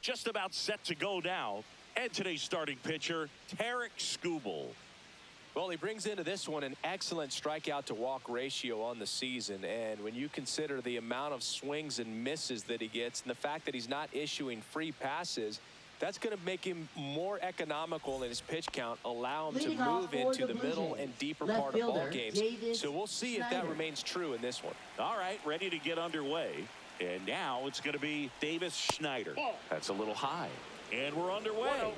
just about set to go now. And today's starting pitcher, Tarek Skubal. Well, he brings into this one an excellent strikeout to walk ratio on the season. And when you consider the amount of swings and misses that he gets and the fact that he's not issuing free passes, that's going to make him more economical in his pitch count, allow him to move into the middle and deeper part of ball games. So we'll see if that remains true in this one. All right, ready to get underway. And now it's going to be Davis Schneider. That's a little high. And we're underway.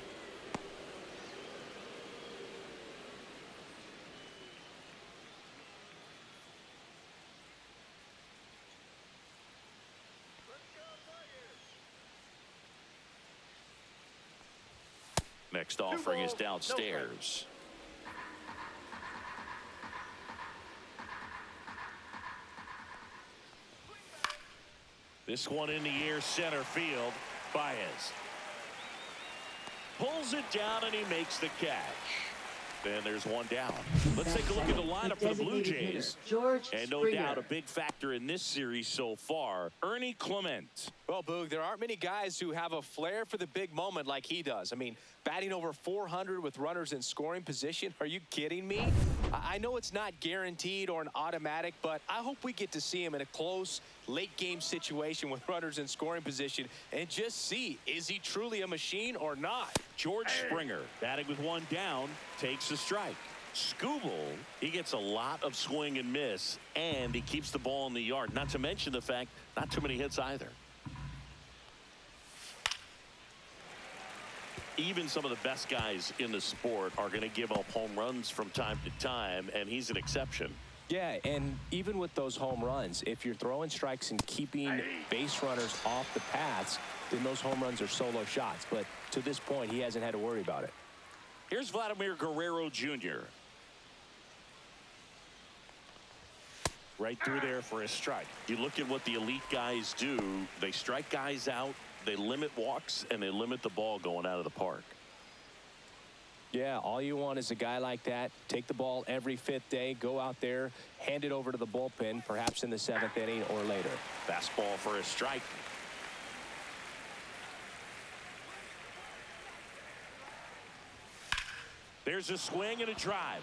Next offering is downstairs. This one in the air, center field. Baez pulls it down and he makes the catch. And there's one down. Let's take a look at the lineup for the Blue Jays. And no doubt a big factor in this series so far, Ernie Clement. Well, Boog, there aren't many guys who have a flair for the big moment like he does. I mean, batting over 400 with runners in scoring position. Are you kidding me? I know it's not guaranteed or an automatic, but I hope we get to see him in a close late game situation with runners in scoring position and just see, is he truly a machine or not? George Springer, batting with one down, takes a strike. Skubal, he gets a lot of swing and miss, and he keeps the ball in the yard. Not to mention the fact, not too many hits either. Even some of the best guys in the sport are going to give up home runs from time to time, and he's an exception. Yeah, and even with those home runs, if you're throwing strikes and keeping base runners off the paths, then those home runs are solo shots. But to this point, he hasn't had to worry about it. Here's Vladimir Guerrero Jr. Right through there for a strike. You look at what the elite guys do. They strike guys out, they limit walks, and they limit the ball going out of the park. Yeah, all you want is a guy like that. Take the ball every fifth day, go out there, hand it over to the bullpen, perhaps in the seventh inning or later. Fastball for a strike. There's a swing and a drive.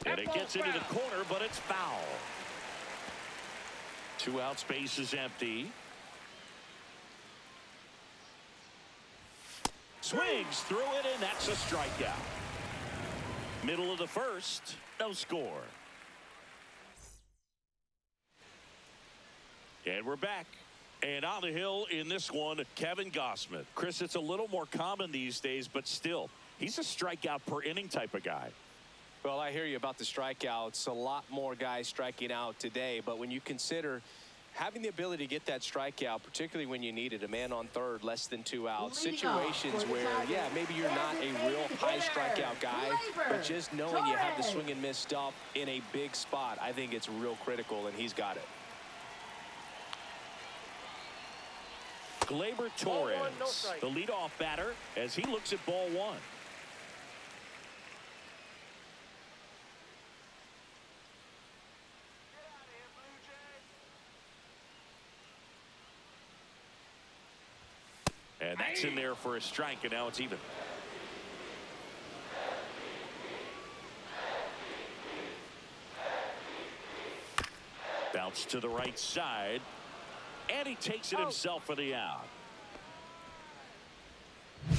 And it gets into the corner, but it's foul. 2 out, space is empty. Swings through it, and that's a strikeout. Middle of the first, no score. And we're back. And on the hill in this one, Kevin Gausman. Chris, it's a little more common these days, but still, he's a strikeout per inning type of guy. Well, I hear you about the strikeouts. A lot more guys striking out today, but when you consider having the ability to get that strikeout, particularly when you need it, a man on third, less than 2 outs, situations where, yeah, maybe you're not a real high strikeout guy, but just knowing you have the swing and miss stuff in a big spot, I think it's real critical, and he's got it. Gleyber Torres, the leadoff batter, as he looks at ball one. And that's in there for a strike, and now it's even. Bounce to the right side, and he takes it himself for the out.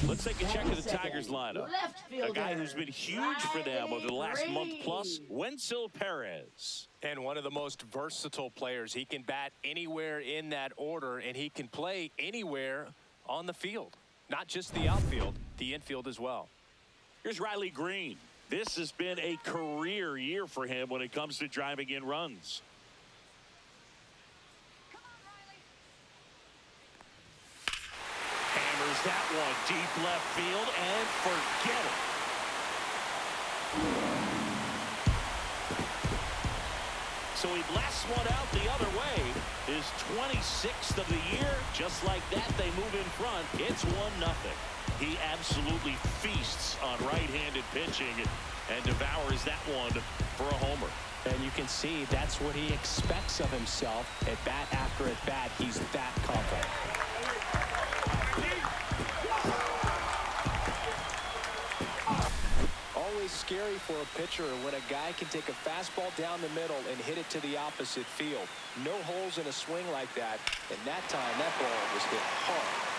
Let's take a check of the Tigers lineup. A guy who's been huge for them over the last month plus, Wenzel Perez. And one of the most versatile players. He can bat anywhere in that order, and he can play anywhere on the field. Not just the outfield, the infield as well. Here's Riley Green. This has been a career year for him when it comes to driving in runs. Hammers that one deep left field and forget it. So he blasts one out the other way. His 26th of the year. Just like that, they move in front. It's 1-0. He absolutely feasts on right-handed pitching and devours that one for a homer. And you can see that's what he expects of himself at bat after at bat. He's that confident. Always scary for a pitcher when a guy can take a fastball down the middle and hit it to the opposite field. No holes in a swing like that, and that time that ball was hit hard.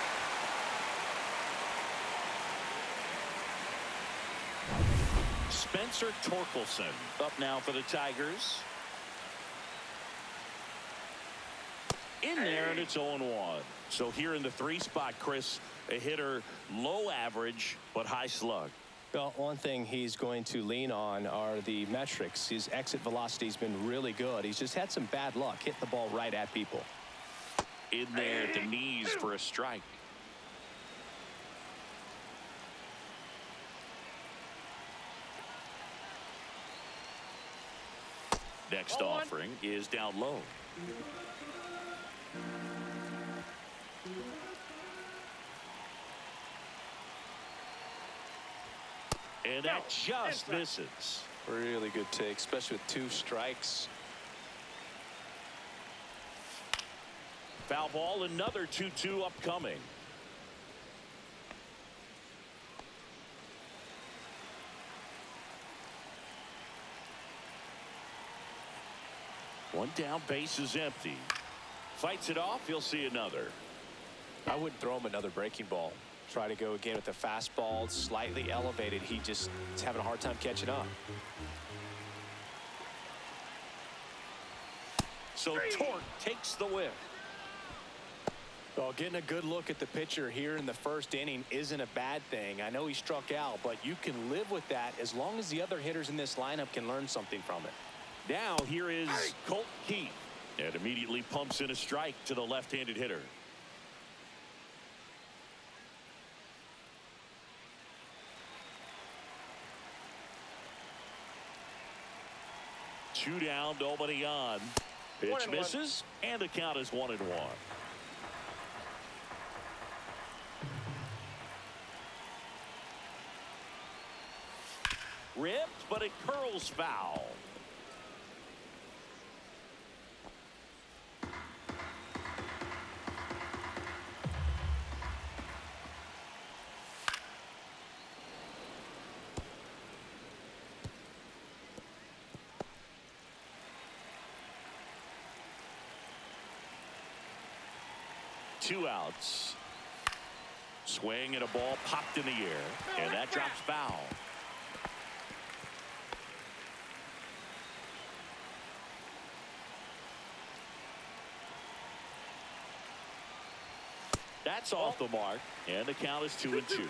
Spencer Torkelson up now for the Tigers. In there, and it's 0-1. So here in the 3 spot, Chris, a hitter low average but high slug. Well, one thing he's going to lean on are the metrics. His exit velocity has been really good. He's just had some bad luck hitting the ball right at people. In there at the knees for a strike. Next offering is down low. And that just misses. Really good take, especially with 2 strikes. Foul ball, another 2-2 upcoming. One down, base is empty. Fights it off, he'll see another. I wouldn't throw him another breaking ball. Try to go again with the fastball, slightly elevated. He just is having a hard time catching up. So Torque takes the whiff. Well, getting a good look at the pitcher here in the first inning isn't a bad thing. I know he struck out, but you can live with that as long as the other hitters in this lineup can learn something from it. Now here is Colt Keith, and immediately pumps in a strike to the left-handed hitter. Two down, nobody on. Pitch misses, and the count is 1-1. Ripped, but it curls foul. Two outs. Swing and a ball popped in the air, and that drops foul. That's off the mark, and the count is 2-2.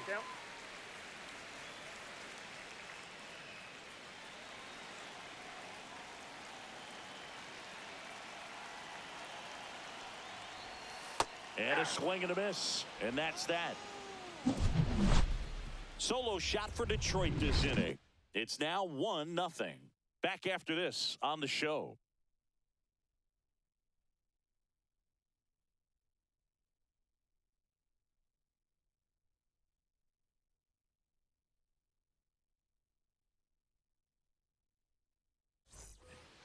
And a swing and a miss, and that's that. Solo shot for Detroit this inning. It's now 1-0. Back after this on the show.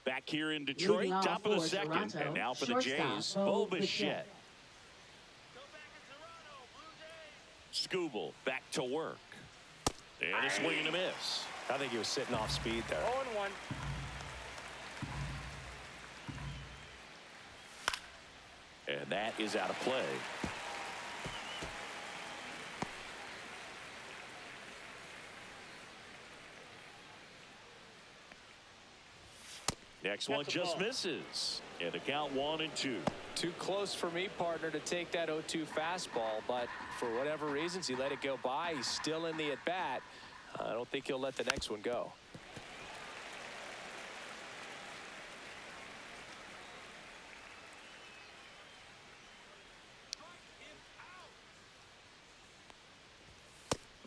Back here in Detroit, top of the second, Toronto, and now for the Jays, Bo Bichette. Skubal back to work. And a swing and a miss. I think he was sitting off speed there. 0-1. And that is out of play. Next one just misses. And the count 1-2. Too close for me, partner, to take that 0-2 fastball, but for whatever reasons, he let it go by. He's still in the at-bat. I don't think he'll let the next one go.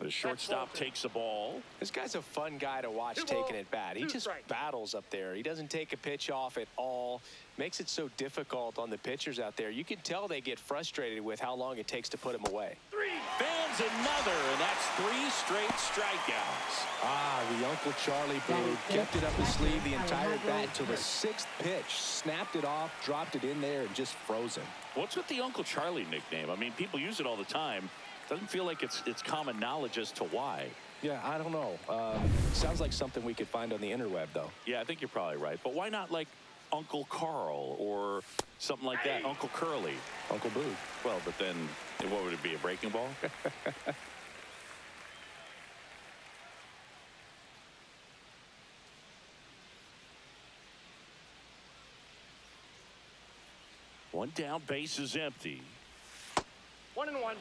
The shortstop takes the ball. This guy's a fun guy to watch taking it bat. He just battles up there. He doesn't take a pitch off at all. Makes it so difficult on the pitchers out there. You can tell they get frustrated with how long it takes to put him away. Fans another, and that's 3 straight strikeouts. The Uncle Charlie Blue kept it up his sleeve the entire bat until the 6th pitch. Snapped it off, dropped it in there, and just froze him. What's with the Uncle Charlie nickname? I mean, people use it all the time. Doesn't feel like it's common knowledge as to why. Yeah, I don't know. Sounds like something we could find on the interweb, though. Yeah, I think you're probably right. But why not like Uncle Carl or something like that? Uncle Curly. Uncle Boo. Well, but then what would it be, a breaking ball? One down, base is empty. 1-1.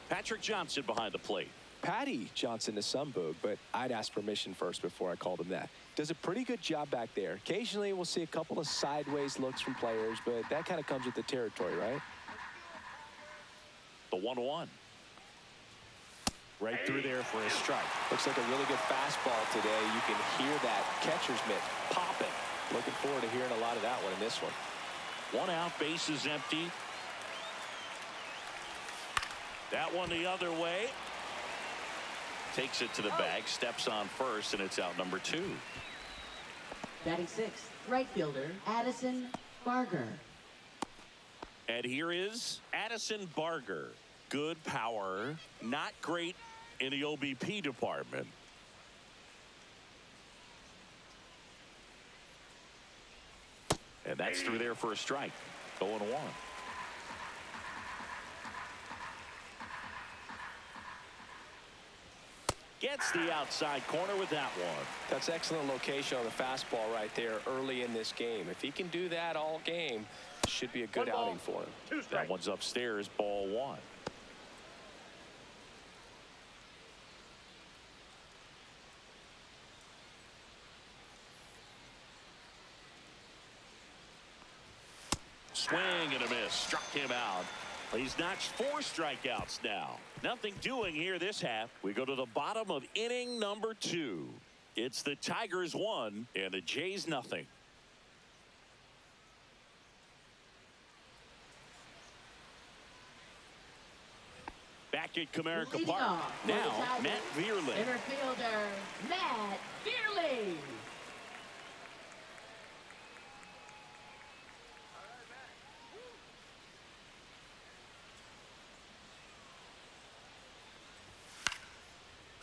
Patrick Johnson behind the plate. Patty Johnson to some boog, but I'd ask permission first before I called him that. Does a pretty good job back there. Occasionally we'll see a couple of sideways looks from players, but that kind of comes with the territory, right? The 1-1. Right through there for a strike. Looks like a really good fastball today. You can hear that catcher's mitt popping. Looking forward to hearing a lot of that one in this one. 1 out, base is empty. That one the other way. Takes it to the bag, steps on first, and it's out number 2. Batting 6th, right fielder, Addison Barger. And here is Addison Barger. Good power, not great in the OBP department. And that's through there for a strike. 0-1. Gets the outside corner with that one. That's excellent location on the fastball right there early in this game. If he can do that all game, should be a good outing for him. That one's upstairs, ball 1. Swing and a miss. Struck him out. He's notched 4 strikeouts now. Nothing doing here this half. We go to the bottom of inning number 2. It's the Tigers 1 and the Jays nothing. Back at Comerica Park. Now, Matt Vierling. Center fielder, Matt Vierling.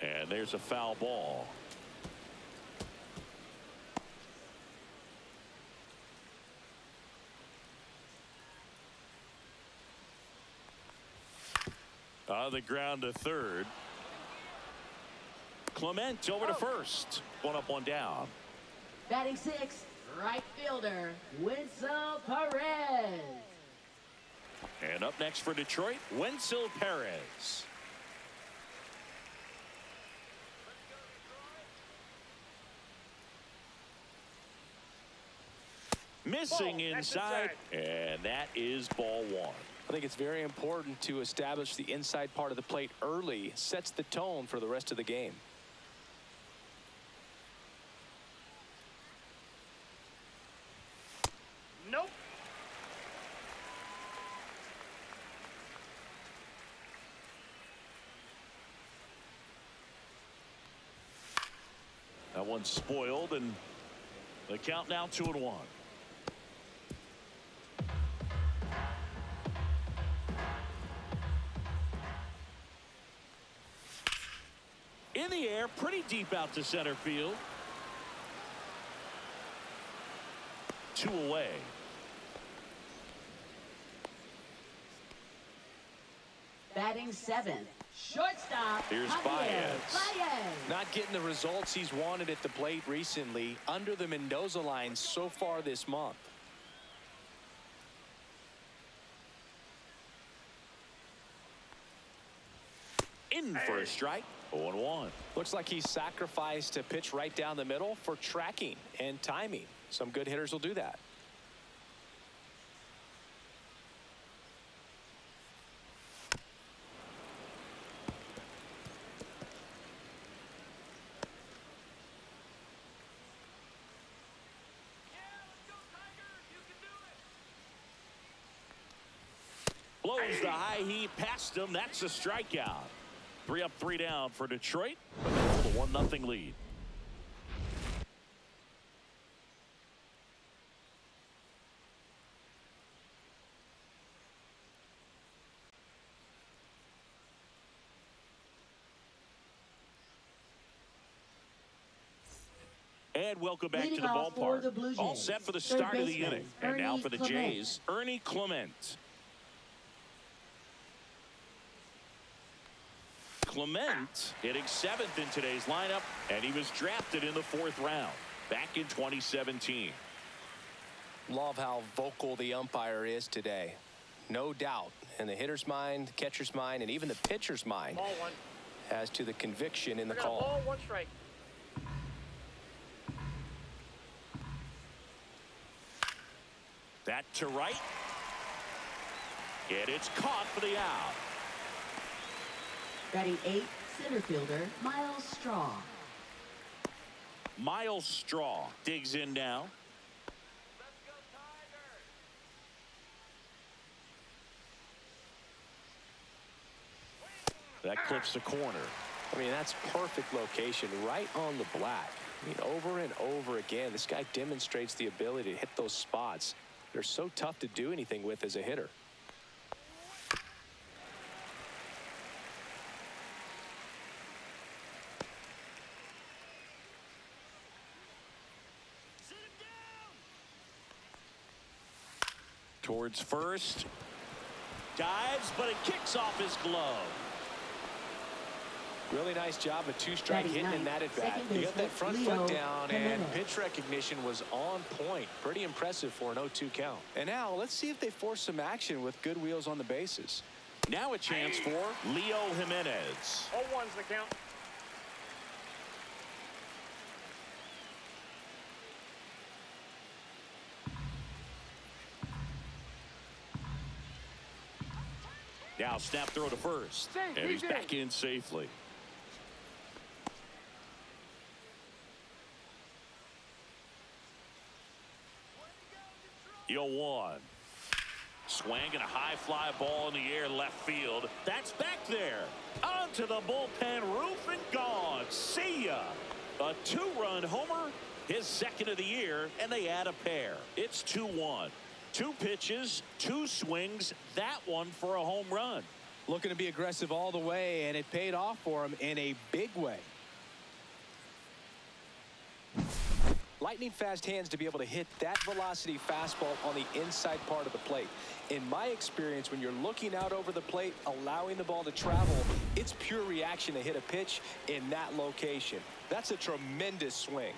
And there's a foul ball. On the ground to third. Clement over to first. 1 up, 1 down. Batting 6th, right fielder, Winsel Perez. And up next for Detroit, Wenceel Perez. Missing inside, and that is ball 1. I think it's very important to establish the inside part of the plate early. Sets the tone for the rest of the game. Nope. That one's spoiled, and the count now 2-1. In the air, pretty deep out to center field. 2 away. Batting 7th, shortstop. Here's Javier Baez. Not getting the results he's wanted at the plate recently. Under the Mendoza line so far this month. In for a strike. 0-1. Looks like he sacrificed a pitch right down the middle for tracking and timing. Some good hitters will do that. Blows the high heat past him. That's a strikeout. 3 up, 3 down for Detroit. But they hold a 1-0 lead. And welcome back to the ballpark. All set for the start of the inning. And now for the Jays, Ernie Clement. Clement hitting 7th in today's lineup, and he was drafted in the 4th round back in 2017. Love how vocal the umpire is today. No doubt in the hitter's mind, catcher's mind, and even the pitcher's mind Ball 1. as to the conviction in the I got a call. ball, 1 strike. That to right. And it's caught for the out. Batting 8th, center fielder, Miles Straw. Miles Straw digs in now. That clips the corner. I mean, that's perfect location, right on the black. I mean, over and over again, this guy demonstrates the ability to hit those spots. They're so tough to do anything with as a hitter. Towards first. Dives, but it kicks off his glove. Really nice job of 2-strike hitting in that at bat. He got that front foot down, and pitch recognition was on point. Pretty impressive for an 0-2 count. And now let's see if they force some action with good wheels on the bases. Now a chance for Leo Jimenez. 0-1's the count. Now snap throw to first. And he's back in safely. Yo, 1. Swinging a high fly ball in the air left field. That's back there. Onto the bullpen roof and gone. See ya. A 2-run homer. His 2nd of the year, and they add a pair. It's 2-1. 2 pitches, 2 swings. That one for a home run. Looking to be aggressive all the way, and it paid off for him in a big way. Lightning fast hands to be able to hit that velocity fastball on the inside part of the plate. In my experience, when you're looking out over the plate, allowing the ball to travel, it's pure reaction to hit a pitch in that location. That's a tremendous swing.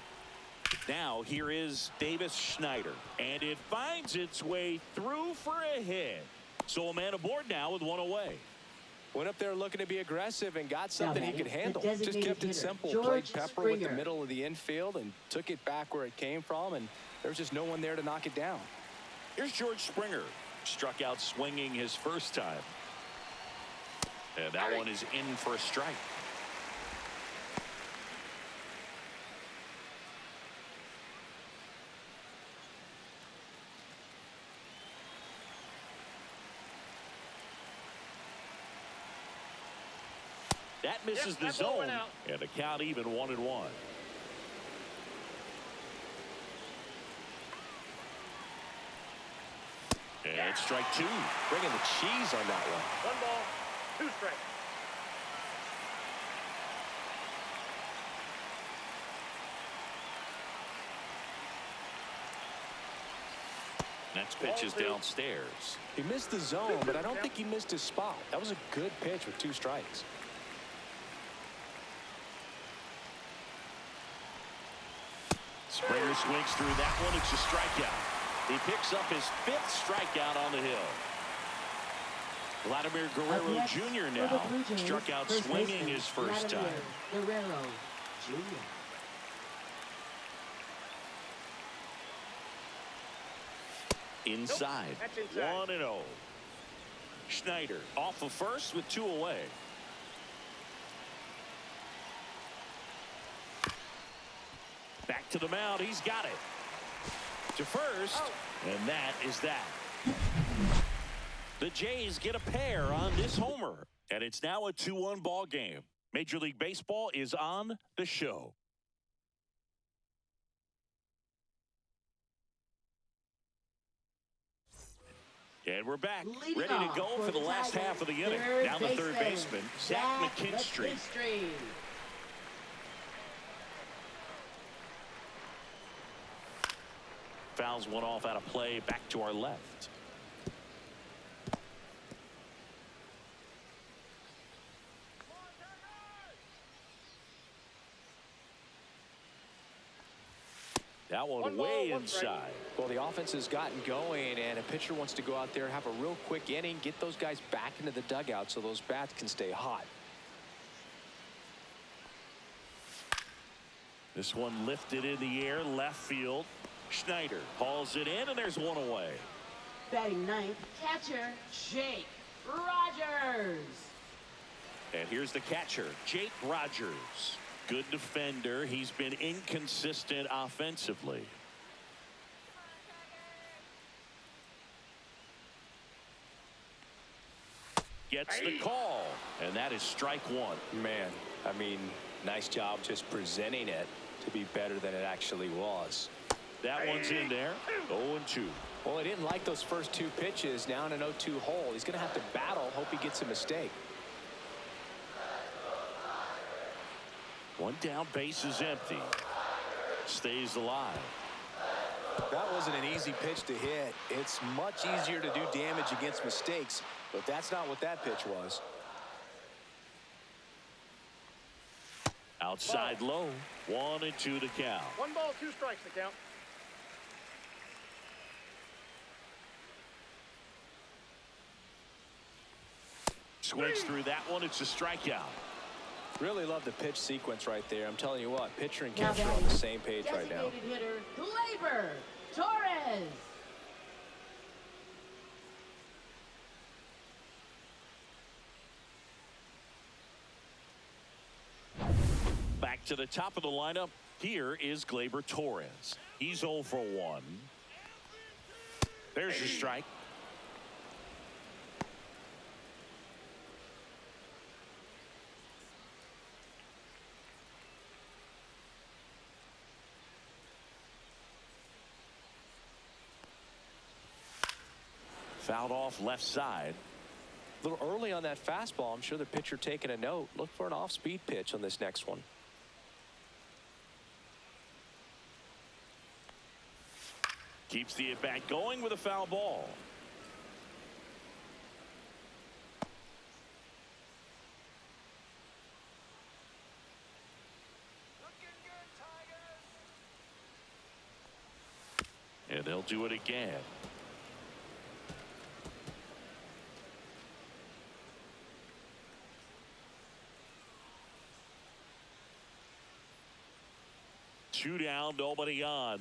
Now here is Davis Schneider, and it finds its way through for a hit. So a man aboard now with 1 away. Went up there looking to be aggressive and got something he could handle. Just kept it simple. George Played Pepper Springer with the middle of the infield and took it back where it came from, and there's just no one there to knock it down. Here's George Springer. Struck out swinging his first time. And that one is in for a strike. That misses the zone, and the count even 1-1. And strike 2. Bringing the cheese on that one. 1 ball, 2 strikes. Next pitch is downstairs. He missed the zone, but I don't think he missed his spot. That was a good pitch with 2 strikes. Springer swings through that one. It's a strikeout. He picks up his 5th strikeout on the hill. Vladimir Guerrero Jr. now struck out swinging his first time. Guerrero Jr. Inside. 1-0. Schneider off of first with 2 away. Back to the mound. He's got it. To first. And that is that. The Jays get a pair on this homer, and it's now a 2-1 ball game. Major League Baseball is on the show. And we're back, ready to go for the last half of the inning. Now the third baseman, Zach McKinstry. Fouls one off out of play, back to our left. That one way inside. Well, the offense has gotten going, and a pitcher wants to go out there, have a real quick inning, get those guys back into the dugout so those bats can stay hot. This one lifted in the air, left field. Schneider hauls it in, and there's one away. Batting ninth, catcher, Jake Rogers. And here's the catcher, Jake Rogers. Good defender. He's been inconsistent offensively. Gets the call, and that is strike one. Man, I mean, nice job just presenting it to be better than it actually was. That one's in there. 0-2. Well, he didn't like those first two pitches. Now in an 0-2 hole, he's going to have to battle. Hope he gets a mistake. One down, base is empty. Stays alive. That wasn't an easy pitch to hit. It's much easier to do damage against mistakes, but that's not what that pitch was. Outside low. 1-2 to count. 1 ball, 2 strikes to count. Swings through that one. It's a strikeout. Really love the pitch sequence right there. I'm telling you what, pitcher and catcher are on the same page right now. Designated hitter, Gleyber Torres. Back to the top of the lineup. Here is Gleyber Torres. He's 0 for 1. There's your strike. Fouled off left side. A little early on that fastball. I'm sure the pitcher taking a note. Look for an off-speed pitch on this next one. Keeps the at-bat going with a foul ball. And they'll do it again. Two down, nobody on.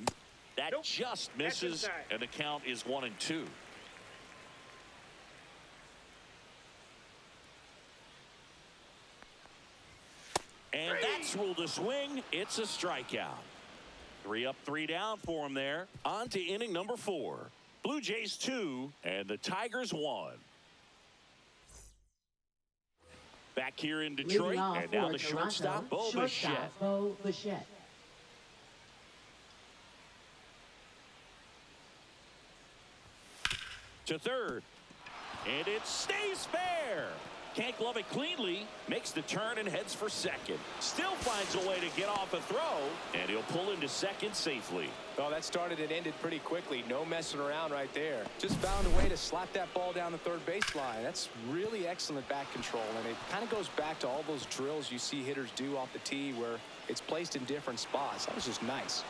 That just misses, and the count is 1-2. And that's ruled a swing. It's a strikeout. 3 up, 3 down for him there. On to inning number 4. Blue Jays 2 and the Tigers 1. Back here in Detroit, and now the shortstop, Bo Bichette. Bo Bichette. To third, and it stays fair. Can't glove it cleanly, makes the turn and heads for second. Still finds a way to get off a throw, and he'll pull into second safely. Well, that started and ended pretty quickly. No messing around right there. Just found a way to slap that ball down the third baseline. That's really excellent back control, and it kind of goes back to all those drills you see hitters do off the tee where it's placed in different spots. That was just nice.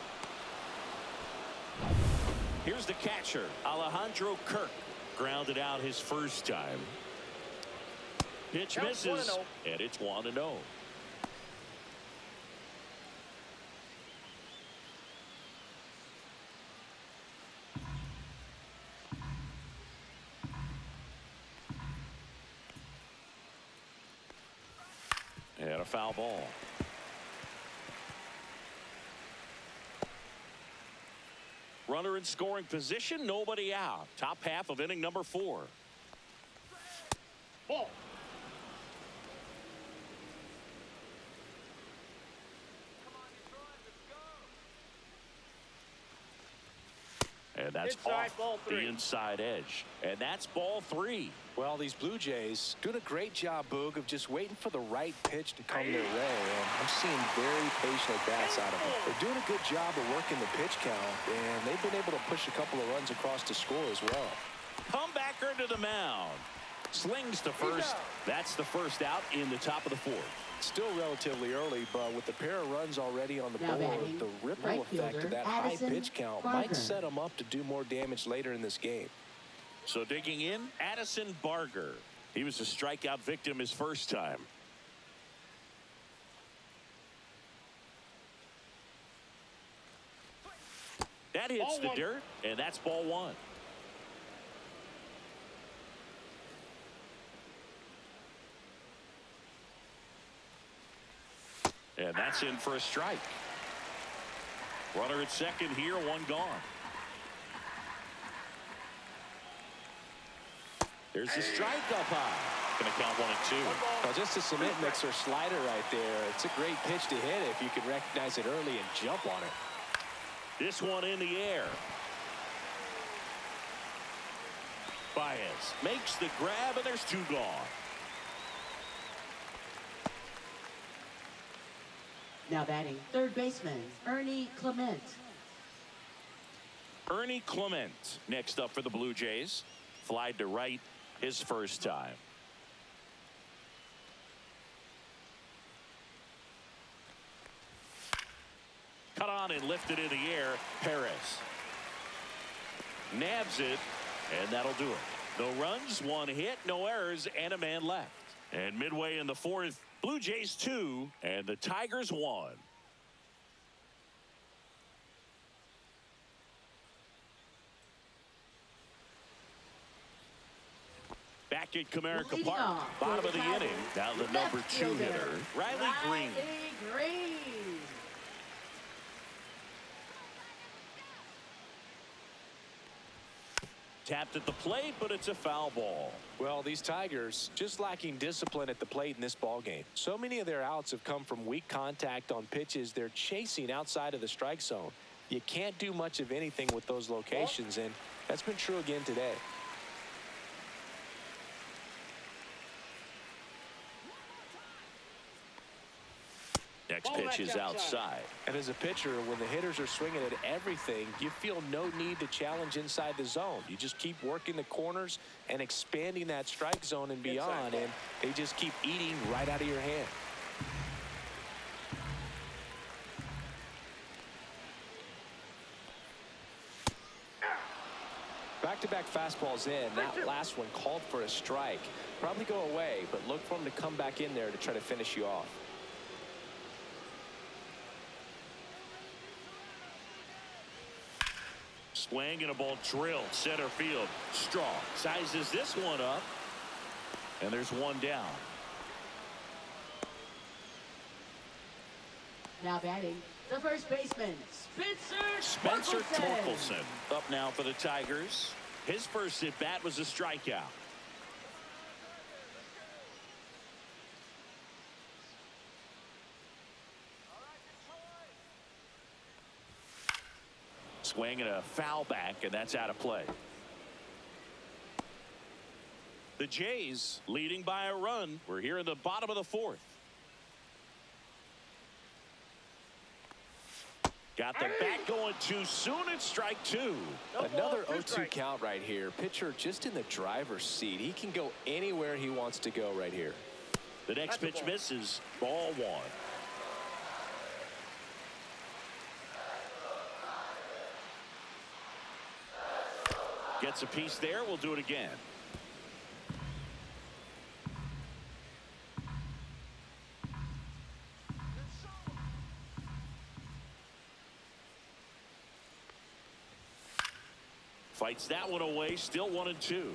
Here's the catcher, Alejandro Kirk. Grounded out his first time. Pitch misses, and it's 1-0. And a foul ball. Runner in scoring position, nobody out. Top half of inning number 4. Ball. And that's Inside, off ball the three. inside edge. And that's ball 3. Well, these Blue Jays doing a great job, Boog, of just waiting for the right pitch to come their way. And I'm seeing very patient at-bats out of them. They're doing a good job of working the pitch count, and they've been able to push a couple of runs across to score as well. Comebacker to the mound. Slings to first. That's the first out in the top of the 4th. Still relatively early, but with the pair of runs already on the Now board, batting, the ripple right effect of fielder, that high Addison pitch count Barker. might set them up to do more damage later in this game. So digging in, Addison Barker. He was a strikeout victim his first time. That hits Ball the 1. dirt, and that's ball 1. And that's in for a strike. Runner at second here, 1 gone. There's the strike up high. Going to count 1 and 2. Well, just a cement mixer slider right there. It's a great pitch to hit if you can recognize it early and jump on it. This one in the air. Baez makes the grab, and there's 2 gone. Now batting, third baseman, Ernie Clement. Ernie Clement next up for the Blue Jays. Flied to right his first time. Cut on and lifted in the air. Perez nabs it, and that'll do it. No runs, 1 hit, no errors, and a man left. And midway in the 4th, Blue Jays 2 and the Tigers 1. Back at Comerica Leading Park, off bottom for of the Tigers, inning. Now the left number 2 fielder, hitter, Riley Green. Green. Tapped at the plate, but it's a foul ball. Well, these Tigers just lacking discipline at the plate in this ball game. So many of their outs have come from weak contact on pitches they're chasing outside of the strike zone. You can't do much of anything with those locations, and that's been true again today. Next pitch is outside. And as a pitcher, when the hitters are swinging at everything, you feel no need to challenge inside the zone. You just keep working the corners and expanding that strike zone and beyond, and they just keep eating right out of your hand. Back-to-back fastballs in. That last one called for a strike. Probably go away, but look for him to come back in there to try to finish you off. Swing and a ball drilled center field. Strong sizes this one up, and there's 1 down. Now batting, the first baseman, Spencer Torkelson up now for the Tigers. His first at bat was a strikeout. Swing and a foul back, and that's out of play. The Jays leading by a run. We're here in the bottom of the 4th. Got the bat going too soon. It's strike 2. Another 0-2 count right here. Pitcher just in the driver's seat. He can go anywhere he wants to go right here. The next pitch misses. Ball 1. Gets a piece there. We'll do it again. Fights that one away. Still 1 and 2.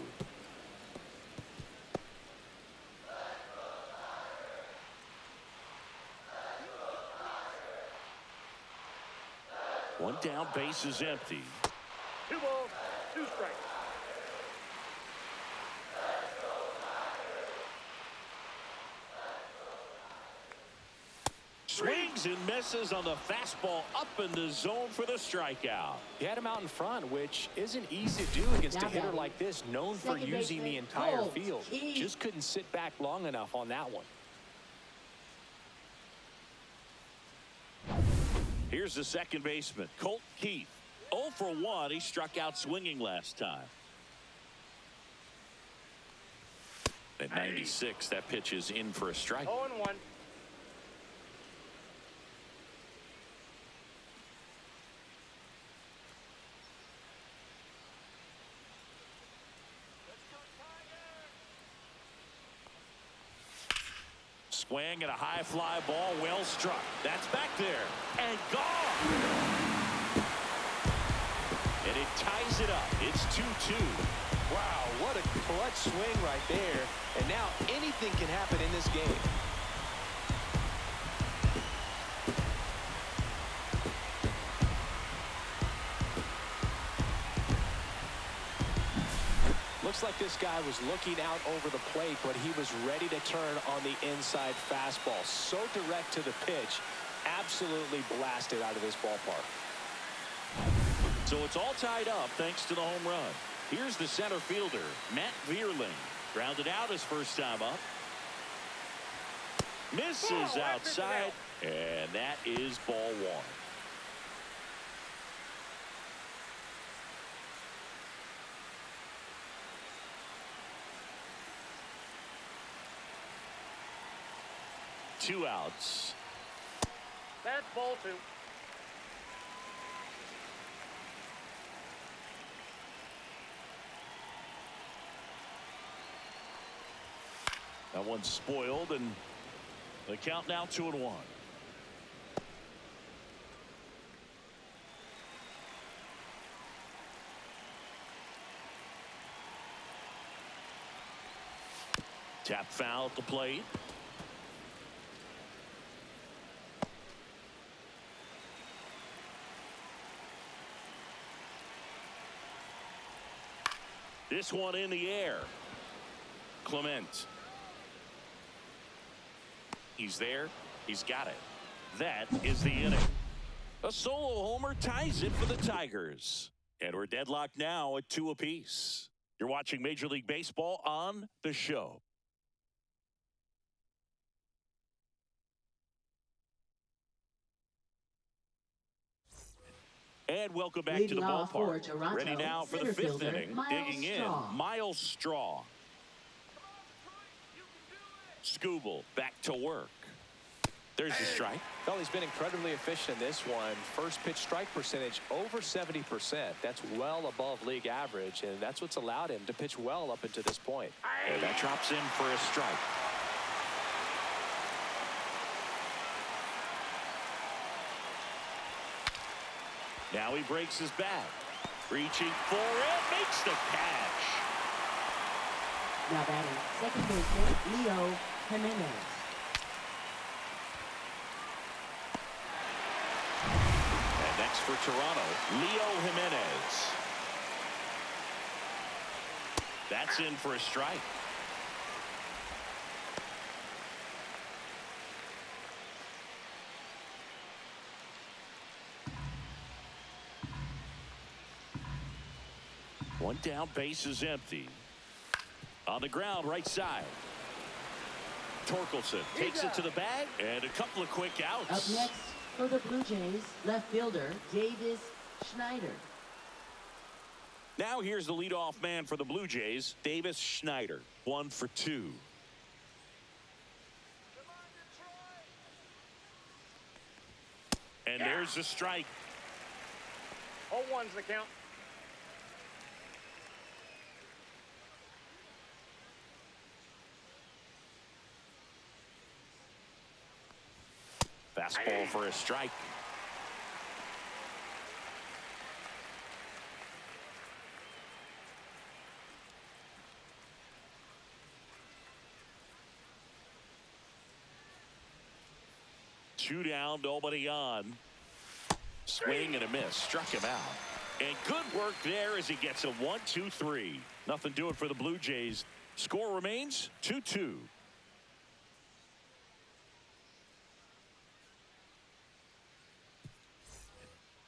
One down, base is empty. 2 balls, 2 strikes. swings and misses on the fastball up in the zone for the strikeout. He had him out in front, which isn't easy to do against a hitter like this, known for using the entire field. Just couldn't sit back long enough on that one. Here's the second baseman, Colt Keith. 0 for 1. He struck out swinging last time. At 96, that pitch is in for a strike. 0-1. Swing and a high fly ball, well struck. That's back there and gone. And it ties it up. It's 2-2. Wow, what a clutch swing right there. And now anything can happen in this game. Looks like this guy was looking out over the plate, but he was ready to turn on the inside fastball. So direct to the pitch. Absolutely blasted out of this ballpark. So it's all tied up thanks to the home run. Here's the center fielder, Matt Vierling. Grounded out his first time up. Misses outside, and that is ball one. Two outs. That's ball two. That one's spoiled, and the count now 2-1. Tap foul at the plate. This one in the air. Clement. He's there. He's got it. That is the inning. A solo homer ties it for the Tigers. And we're deadlocked now at 2 apiece. You're watching Major League Baseball on The Show. And welcome back to the ballpark. Ready now for the fifth inning. Digging in, Miles Straw. Skubal back to work. There's the strike. Well, he's been incredibly efficient in this one. First pitch strike percentage over 70%. That's well above league average, and that's what's allowed him to pitch well up until this point. And that drops in for a strike. Now he breaks his bat. Reaching for it, makes the catch. Now batting second baseman, Leo Jimenez. And next for Toronto, Leo Jimenez. That's in for a strike. One down, base is empty. On the ground, right side. Torkelson takes it to the bag, and a couple of quick outs. Up next for the Blue Jays, left fielder Davis Schneider. Now here's the leadoff man for the Blue Jays, Davis Schneider. 1 for 2. And there's the strike. 0-1's the count. Fastball for a strike. Two down, nobody on. Swing and a miss. Struck him out. And good work there as he gets a 1-2-3. Nothing doing for the Blue Jays. Score remains 2-2.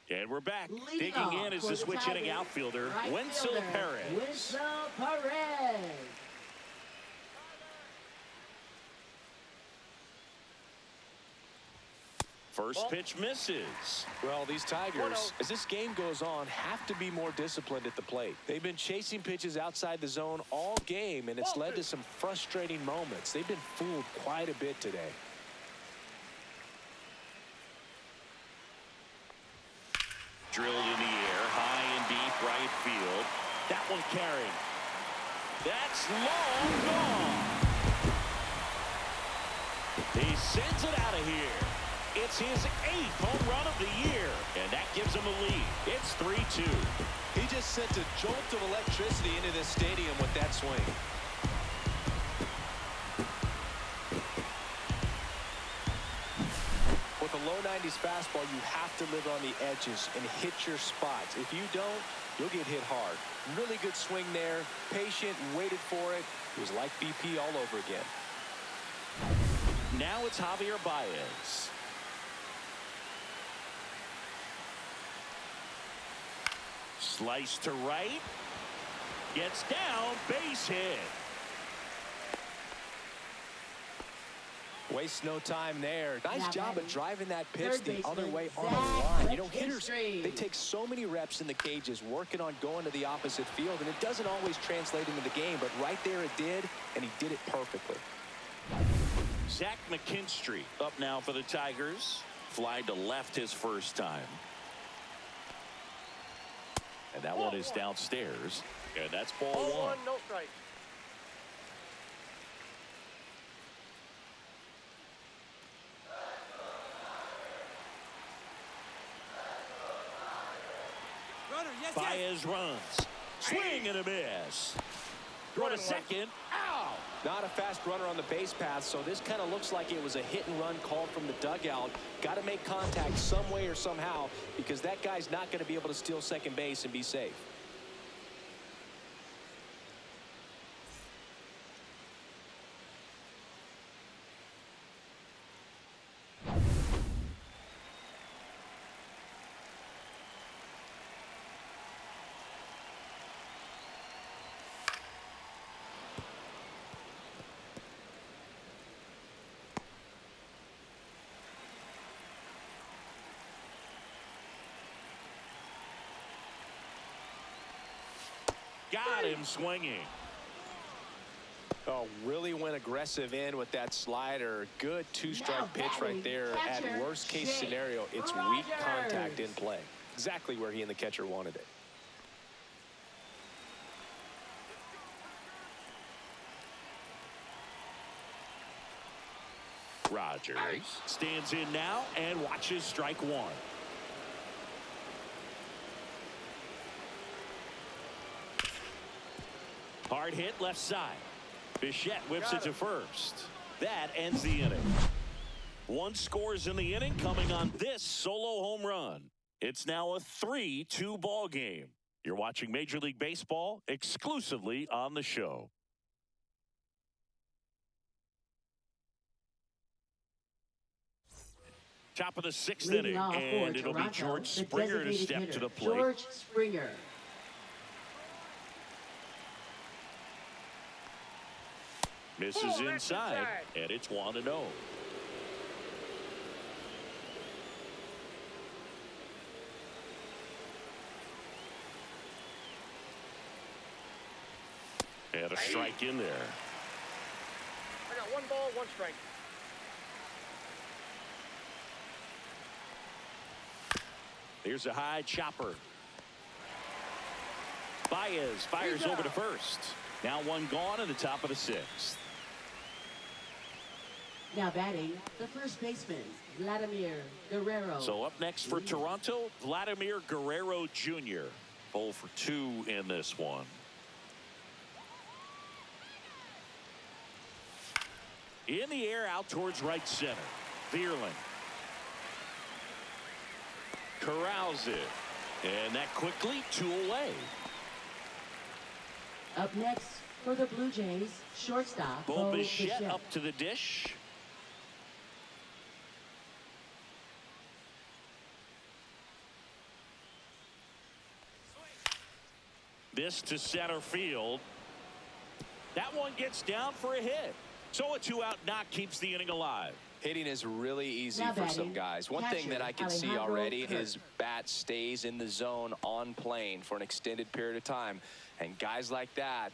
And we're back. Leading Digging off in is for the the switch hitting Tigers, outfielder, right Wenzel fielder, Perez. Wenzel Perez. First pitch misses. Well, these Tigers, as this game goes on, have to be more disciplined at the plate. They've been chasing pitches outside the zone all game, and it's led to some frustrating moments. They've been fooled quite a bit today. Drilled in the air, high and deep right field. That one carrying. That's long gone. He sends it out of here. It's his 8th home run of the year, and that gives him a lead. It's 3-2. He just sent a jolt of electricity into this stadium with that swing. With a low 90s fastball, you have to live on the edges and hit your spots. If you don't, you'll get hit hard. Really good swing there. Patient, waited for it. It was like BP all over again. Now it's Javier Baez. Slice to right. Gets down, base hit. Waste no time there. Nice Now job of batting, driving that pitch third the other baseman, way on the Zach line. You know, hitters, McKinstry. they take so many reps in the cages working on going to the opposite field, and it doesn't always translate into the game, but right there it did, and he did it perfectly. Zach McKinstry up now for the Tigers. Fly to left his first time. And that one is downstairs. And that's ball one. No strike. Baez runs. Swing and a miss. Throw to second. Ow! Not a fast runner on the base path, so this kind of looks like it was a hit and run called from the dugout. Got to make contact some way or somehow, because that guy's not going to be able to steal second base and be safe. Got him swinging. Oh, really went aggressive in with that slider. Good two-strike pitch right there. At worst case scenario, it's weak contact in play. Exactly where he and the catcher wanted it. Rogers stands in now and watches strike one. Hard hit left side. Bichette whips it to first. That ends the inning. One scores in the inning coming on this solo home run. It's now a 3-2 ball game. You're watching Major League Baseball exclusively on the show. Top of the 6th inning, and it'll be George Springer to step to the plate. George Springer. Misses inside, and it's 1-0. And a strike in there. I got 1 ball, 1 strike. Here's a high chopper. Baez fires over to first. Now one gone in the top of the 6th. Now batting, the first baseman, Vladimir Guerrero. So up next for Toronto, Vladimir Guerrero Jr. 0 for 2 in this one. In the air out towards right center. Vierling. Corrals it. And that quickly 2 away. Up next for the Blue Jays, shortstop, Bo Bo Bichette Bichette. up to the dish. This to center field. That one gets down for a hit. So a 2-out knock keeps the inning alive. Hitting is really easy Now for some batting, guys. One thing that I can see Alejandro already, Kirk. his bat stays in the zone on plane for an extended period of time. And guys like that,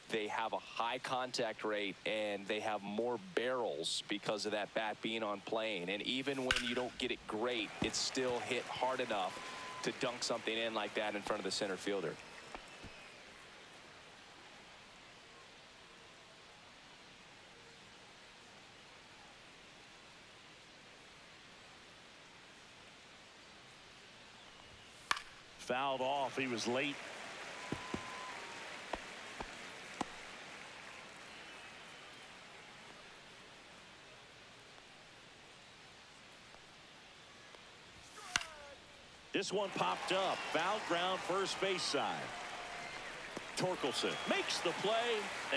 they have a high contact rate and they have more barrels because of that bat being on plane. And even when you don't get it great, it's still hit hard enough to dunk something in like that in front of the center fielder. Fouled off. He was late. This one popped up. Foul ground, first base side. Torkelson makes the play,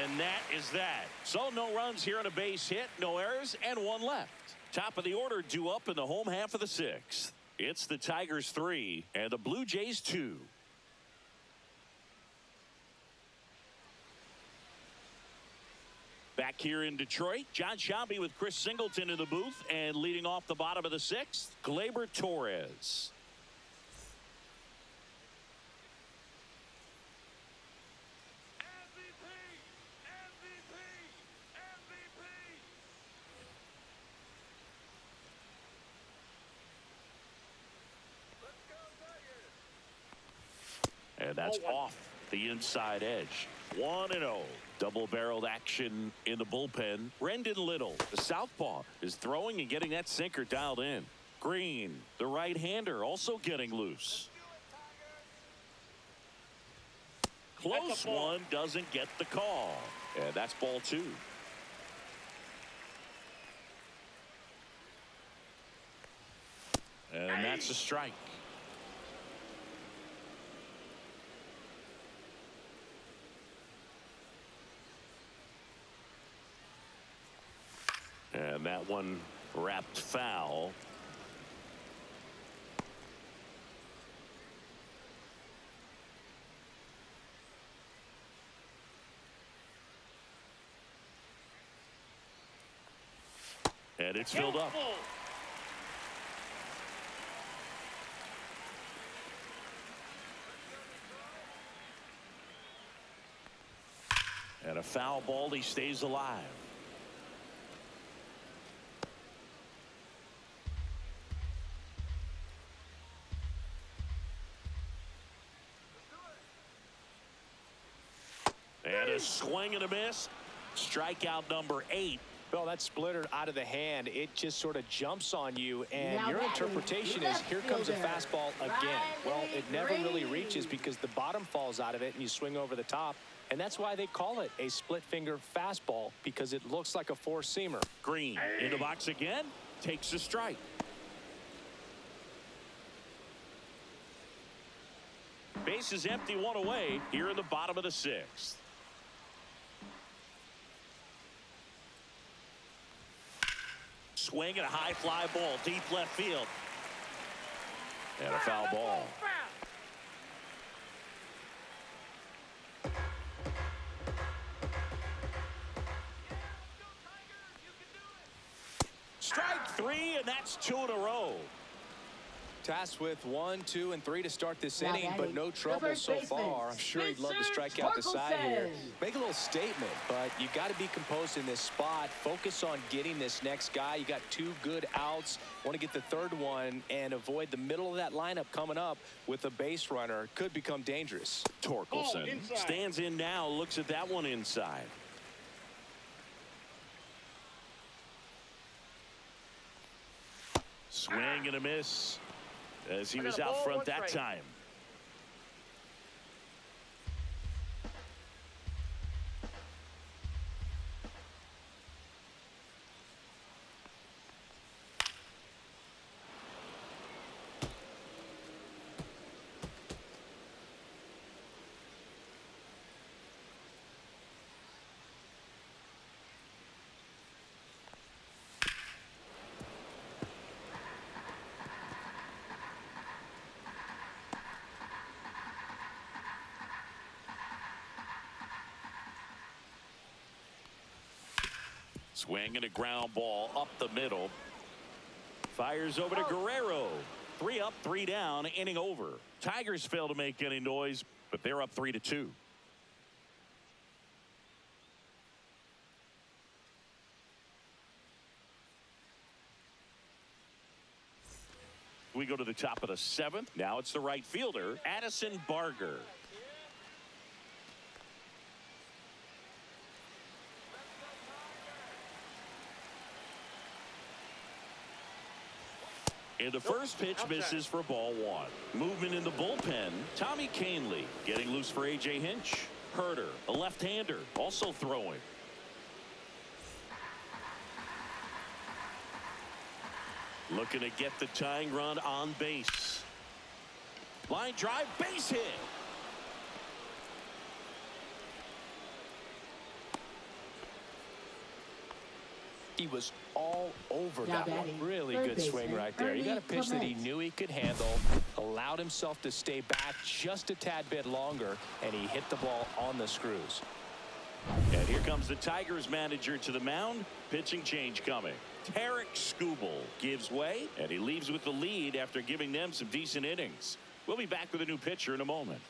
and that is that. So no runs here on a base hit, no errors, and one left. Top of the order due up in the home half of the sixth. It's the Tigers 3 and the Blue Jays 2. Back here in Detroit, John Shelby with Chris Singleton in the booth, and leading off the bottom of the sixth, Gleyber Torres. And that's off the inside edge. 1-0. Double-barreled action in the bullpen. Brendan Little, the southpaw, is throwing and getting that sinker dialed in. Green, the right-hander, also getting loose. Close one, doesn't get the call. And that's ball 2. And that's a strike. And that one wrapped foul. And it's filled up. And a foul ball, he stays alive. And a swing and a miss. Strikeout number 8. Well, that splitter out of the hand, it just sort of jumps on you, and Now your batting, interpretation is, here comes a fielder, fastball again. Well, it never really Green. reaches because the bottom falls out of it and you swing over the top, and that's why they call it a split finger fastball, because it looks like a four-seamer. Green in the box again, takes a strike. Base is empty, one away here in the bottom of the sixth. Swing and a high fly ball deep left field. And a foul ball. Strike 3, and that's 2 in a row. Tasked with 1, 2, and 3 to start this Now inning, but batting, no the trouble first so baseman, far. I'm sure he'd love to strike Spencer out the side here. Torkelson. Make a little statement, but you got to be composed in this spot. Focus on getting this next guy. You got 2 good outs. Want to get the third one and avoid the middle of that lineup coming up with a base runner. Could become dangerous. Torkelson stands in now, looks at that one inside. Swing and a miss as he was out front that time. Swing and a ground ball up the middle. Fires over to Guerrero. 3 up, 3 down, inning over. Tigers fail to make any noise, but they're up 3-2. We go to the top of the 7th. Now it's the right fielder, Addison Barger. And the first pitch misses for ball 1. Movement in the bullpen. Tommy Canley getting loose for A.J. Hinch. Herder, a left-hander, also throwing. Looking to get the tying run on base. Line drive, base hit. He was all over that one. Really good swing right there. He got a pitch that he knew he could handle, allowed himself to stay back just a tad bit longer, and he hit the ball on the screws. And here comes the Tigers manager to the mound. Pitching change coming. Tarek Skubal gives way, and he leaves with the lead after giving them some decent innings. We'll be back with a new pitcher in a moment.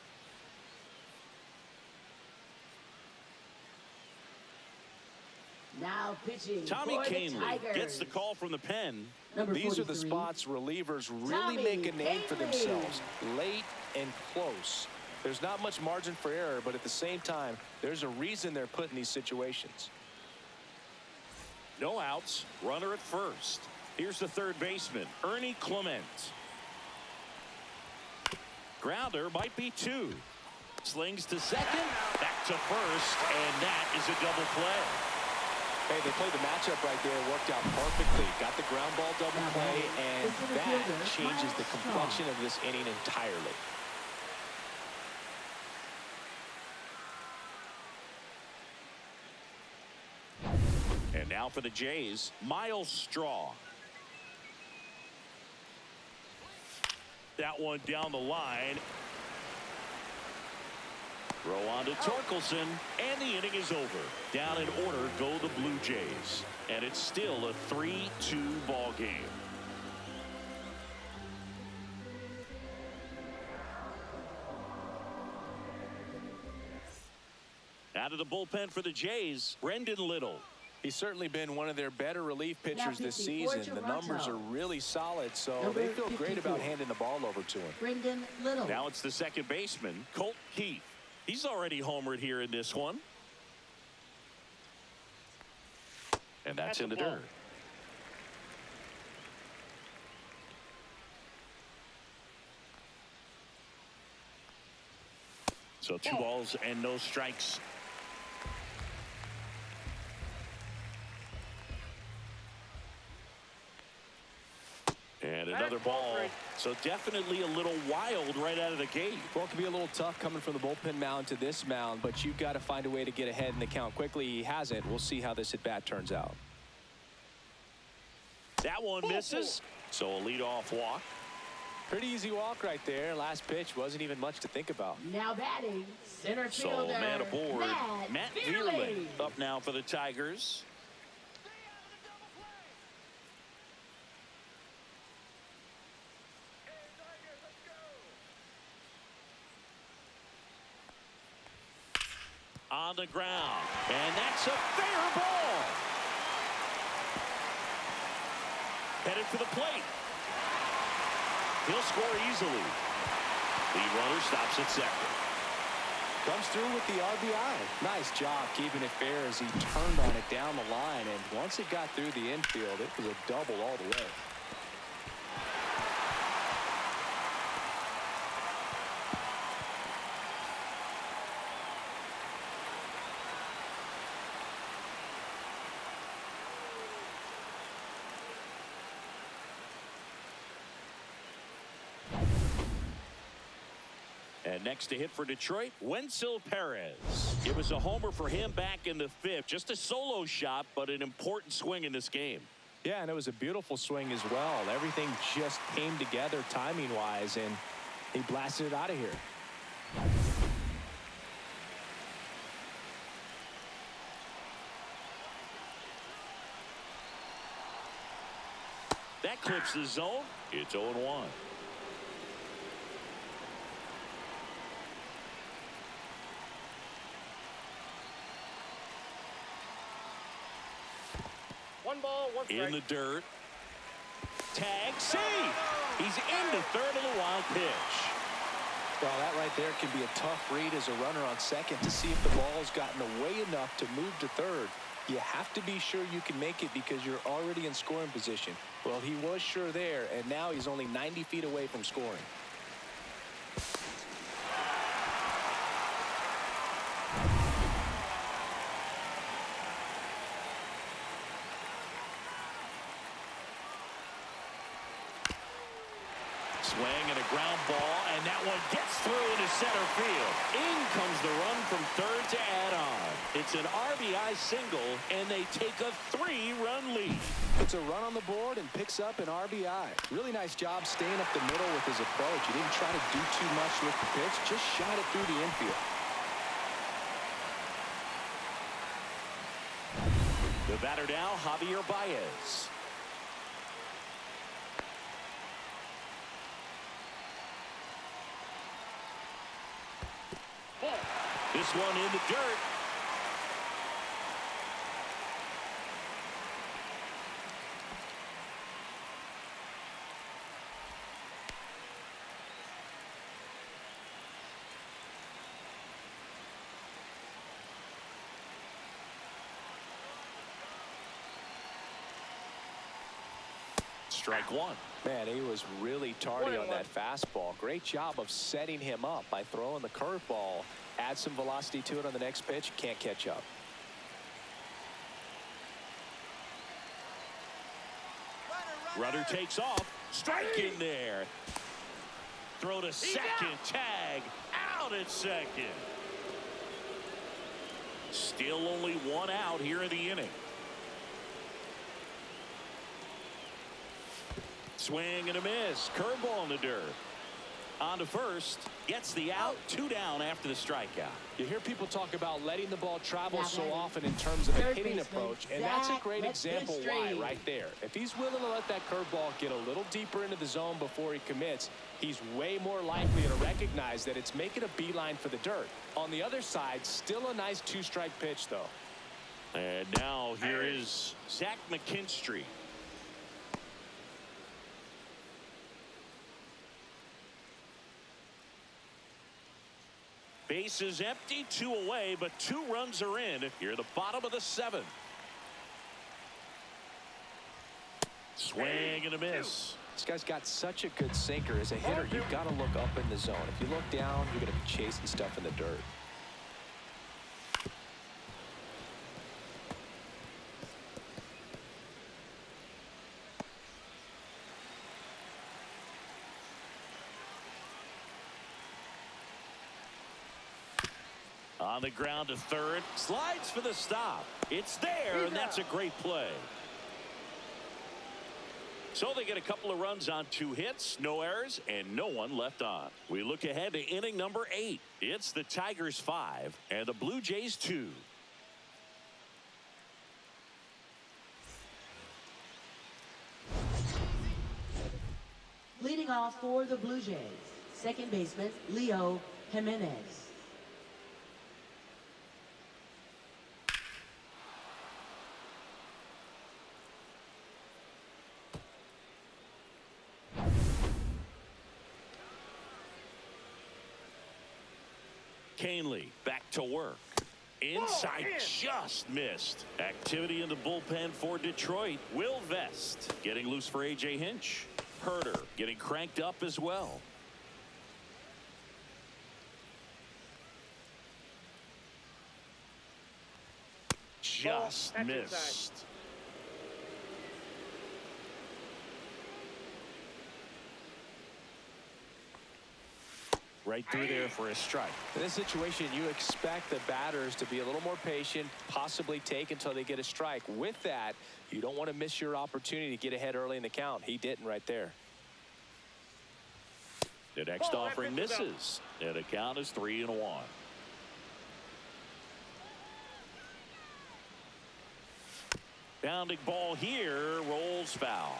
Now pitching. Tommy Canley gets the call from the pen. These are the spots relievers really make a name for themselves. Late and close. There's not much margin for error, but at the same time, there's a reason they're put in these situations. No outs. Runner at first. Here's the third baseman, Ernie Clement. Grounder might be 2. Slings to second. Back to first, and that is a double play. Hey, they played the matchup right there. Worked out perfectly. Got the ground ball double play, and that changes the complexion of this inning entirely. And now for the Jays, Miles Straw. That one down the line. Throw on to Torkelson, and the inning is over. Down in order go the Blue Jays. And it's still a 3-2 ball game. Out of the bullpen for the Jays, Brendan Little. He's certainly been one of their better relief pitchers this season. The numbers are really solid, so they feel great about handing the ball over to him. Brendan Little. Now it's the second baseman, Colt Keith. He's already homered here in this one. And that's in the dirt. So 2 balls and no strikes. And another ball. So definitely a little wild right out of the gate. Well, it can be a little tough coming from the bullpen mound to this mound, but you've got to find a way to get ahead in the count quickly. He hasn't. We'll see how this at-bat turns out. That one misses. So a leadoff walk. Pretty easy walk right there. Last pitch wasn't even much to think about. Now batting, center So fielder. man aboard. Matt Vierling Vierling. up now for the Tigers. On the ground, and that's a fair ball. Headed for the plate. He'll score easily. Lead runner stops at second. Comes through with the RBI. Nice job keeping it fair as he turned on it down the line, and once it got through the infield, it was a double all the way. And next to hit for Detroit, Wenzel Perez. It was a homer for him back in the 5th. Just a solo shot, but an important swing in this game. Yeah, and it was a beautiful swing as well. Everything just came together timing-wise, and he blasted it out of here. That clips the zone. It's 0-1. One ball, one strike. In the dirt. Tag, save. He's into third of the wild pitch. Well, that right there can be a tough read as a runner on second to see if the ball's gotten away enough to move to third. You have to be sure you can make it because you're already in scoring position. Well, he was sure there, and now he's only 90 feet away from scoring. Swing and a ground ball, and that one gets through into center field. In comes the run from third to add on. It's an RBI single, and they take a 3-run lead. Puts a run on the board and picks up an RBI. Really nice job staying up the middle with his approach. He didn't try to do too much with the pitch, just shot it through the infield. The batter now, Javier Baez. This one in the dirt. Strike one. Man, he was really tardy on that fastball. Great job of setting him up by throwing the curveball. Add some velocity to it on the next pitch. Can't catch up. Runner takes off. Strike in there. Throw to second. Tag. Out at second. Still only one out here in the inning. Swing and a miss. Curveball in the dirt. On to first. Gets the out. 2 down after the strikeout. You hear people talk about letting the ball travel so often in terms of a hitting approach, and that's a great example why right there. If he's willing to let that curveball get a little deeper into the zone before he commits, he's way more likely to recognize that it's making a beeline for the dirt. On the other side, still a nice 2-strike pitch, though. And now here is Zach McKinstry. Base is empty, 2 away, but 2 runs are in. Here at the bottom of the 7th. Swing and a miss. This guy's got such a good sinker. As a hitter, you've got to look up in the zone. If you look down, you're going to be chasing stuff in the dirt. On the ground to third. Slides for the stop. It's there, and that's a great play. So they get a couple of runs on 2 hits, no errors, and no one left on. We look ahead to inning number 8. It's the Tigers 5 and the Blue Jays 2. Leading off for the Blue Jays, second baseman Leo Jimenez. Canley back to work. Inside, just missed. Activity in the bullpen for Detroit. Will Vest getting loose for A.J. Hinch. Herder getting cranked up as well. Just missed. Right through there for a strike. In this situation, you expect the batters to be a little more patient, possibly take until they get a strike. With that, you don't want to miss your opportunity to get ahead early in the count. He didn't right there. The next offering misses, and the count is 3-1. Bounding ball here, rolls foul.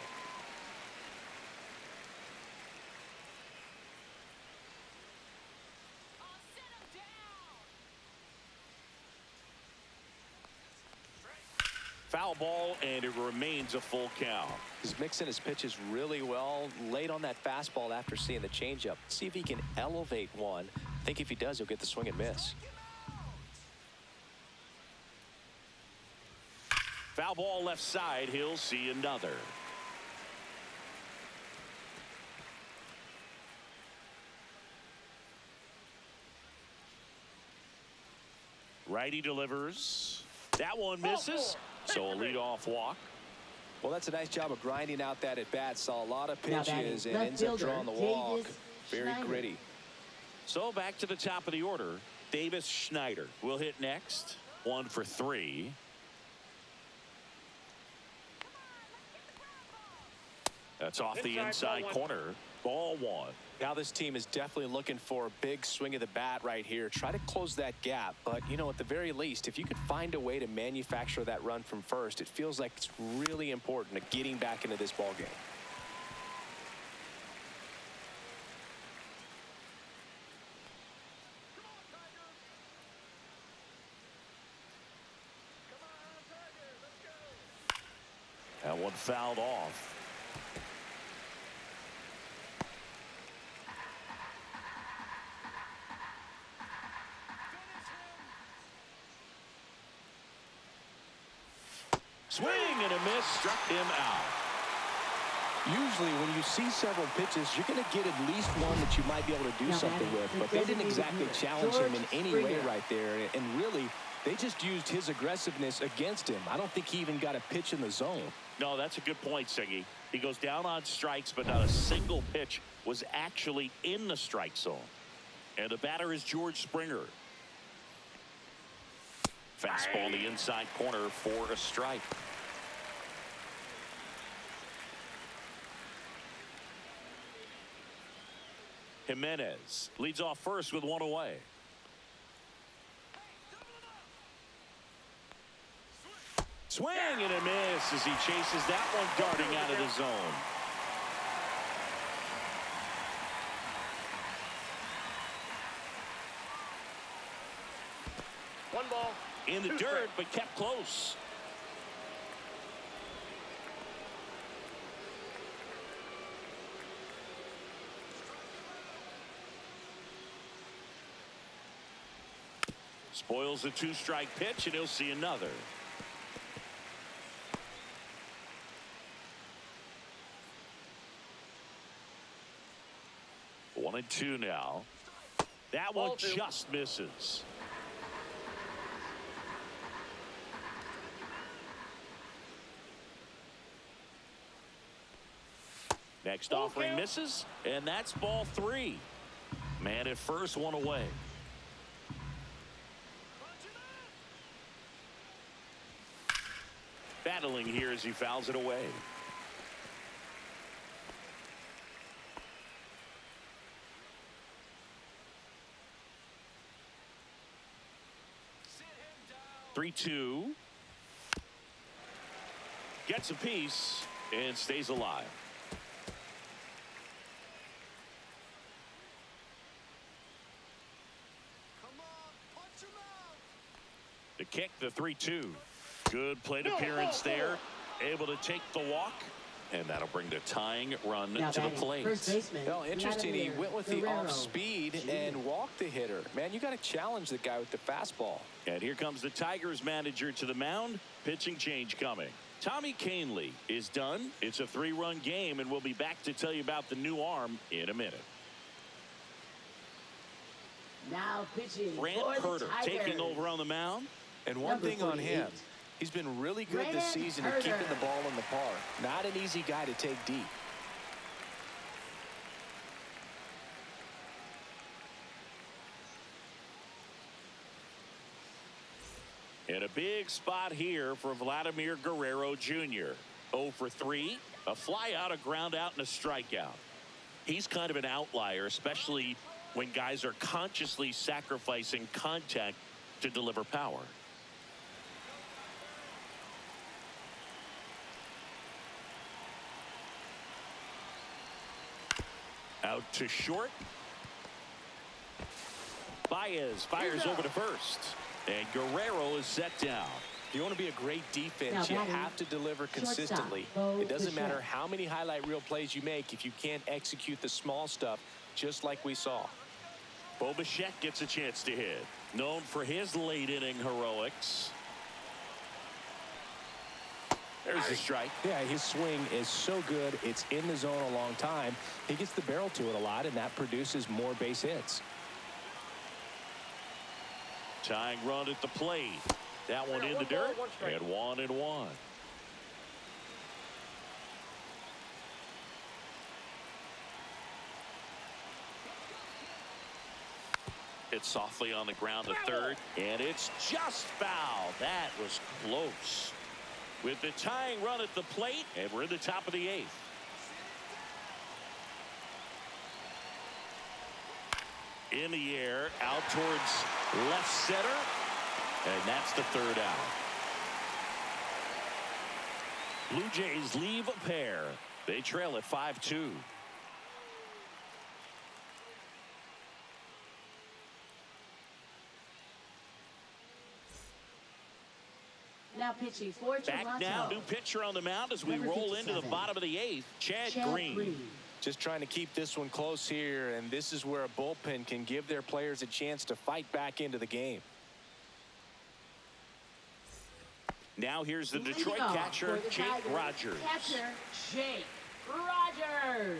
Foul ball, and it remains a full count. He's mixing his pitches really well, late on that fastball after seeing the changeup. See if he can elevate one. I think if he does, he'll get the swing and miss. Foul ball left side. He'll see another. Righty delivers. That one misses. So a leadoff walk. Well, that's a nice job of grinding out that at bat. Saw a lot of Now pitches batting and ends up drawing the walk. Davis Very Schneider. gritty. So back to the top of the order. Davis Schneider will hit next. 1 for 3. That's off the inside corner. Ball 1. Now this team is definitely looking for a big swing of the bat right here. Try to close that gap. But, you know, at the very least, if you could find a way to manufacture that run from first, it feels like it's really important to getting back into this ball game. That one fouled off. Swing and a miss, struck him out. Usually when you see several pitches, you're going to get at least one that you might be able to do something with. But they didn't exactly challenge him in any way right there. And really, they just used his aggressiveness against him. I don't think he even got a pitch in the zone. No, that's a good point, Siggy. He goes down on strikes, but not a single pitch was actually in the strike zone. And the batter is George Springer. Fastball in the inside corner for a strike. Jimenez leads off first with 1 away. Swing and a miss as he chases that one darting out of the zone. One ball. In the dirt, but kept close. Spoils the 2-strike pitch, and he'll see another. One and 2 now. That one just misses. Next offering misses, and that's ball 3. Man at first, 1 away. Battling here as he fouls it away. Three, 2. Gets a piece and stays alive. The kick, the 3-2. Good plate appearance there. Able to take the walk. And that'll bring the tying run to the plate. Well, interesting. He went with the off speed and walked the hitter. Man, you got to challenge the guy with the fastball. And here comes the Tigers manager to the mound. Pitching change coming. Tommy Kahnle is done. It's a 3-run game, and we'll be back to tell you about the new arm in a minute. Now pitching Grant for the Herter Tigers. taking over on the mound. And one thing on him, he's been really good this season at keeping the ball in the park. Not an easy guy to take deep. And a big spot here for Vladimir Guerrero Jr. 0 for 3, a fly out, a ground out, and a strikeout. He's kind of an outlier, especially when guys are consciously sacrificing contact to deliver power. Out to short. Baez fires over to first. And Guerrero is set down. If you want to be a great defense, Now you batting, have to deliver consistently. Bo It doesn't matter Bichette. how many highlight reel plays you make if you can't execute the small stuff, just like we saw. Bo Bichette gets a chance to hit. Known for his late inning heroics. There's a strike. Yeah, his swing is so good. It's in the zone a long time. He gets the barrel to it a lot, and that produces more base hits. Tying run at the plate. That one in the dirt. And 1-1. It's softly on the ground to third. And it's just foul. That was close. With the tying run at the plate. And we're in the top of the 8th. In the air. Out towards left center. And that's the 3rd out. Blue Jays leave a pair. They trail at 5-2. Now pitching for Toronto. Back now, new pitcher on the mound as we Number roll into the 57. bottom of the 8th. Chad Green. Just trying to keep this one close here, and this is where a bullpen can give their players a chance to fight back into the game. Now here's the Leading Detroit off catcher, for the Jake Tigers, Rogers. Catcher Jake Rogers.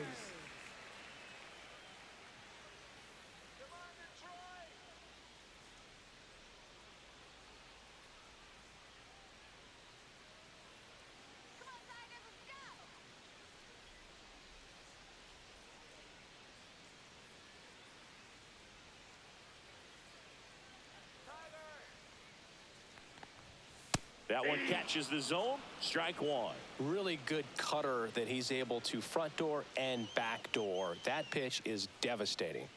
That one catches the zone. Strike 1. Really good cutter that he's able to front door and back door. That pitch is devastating.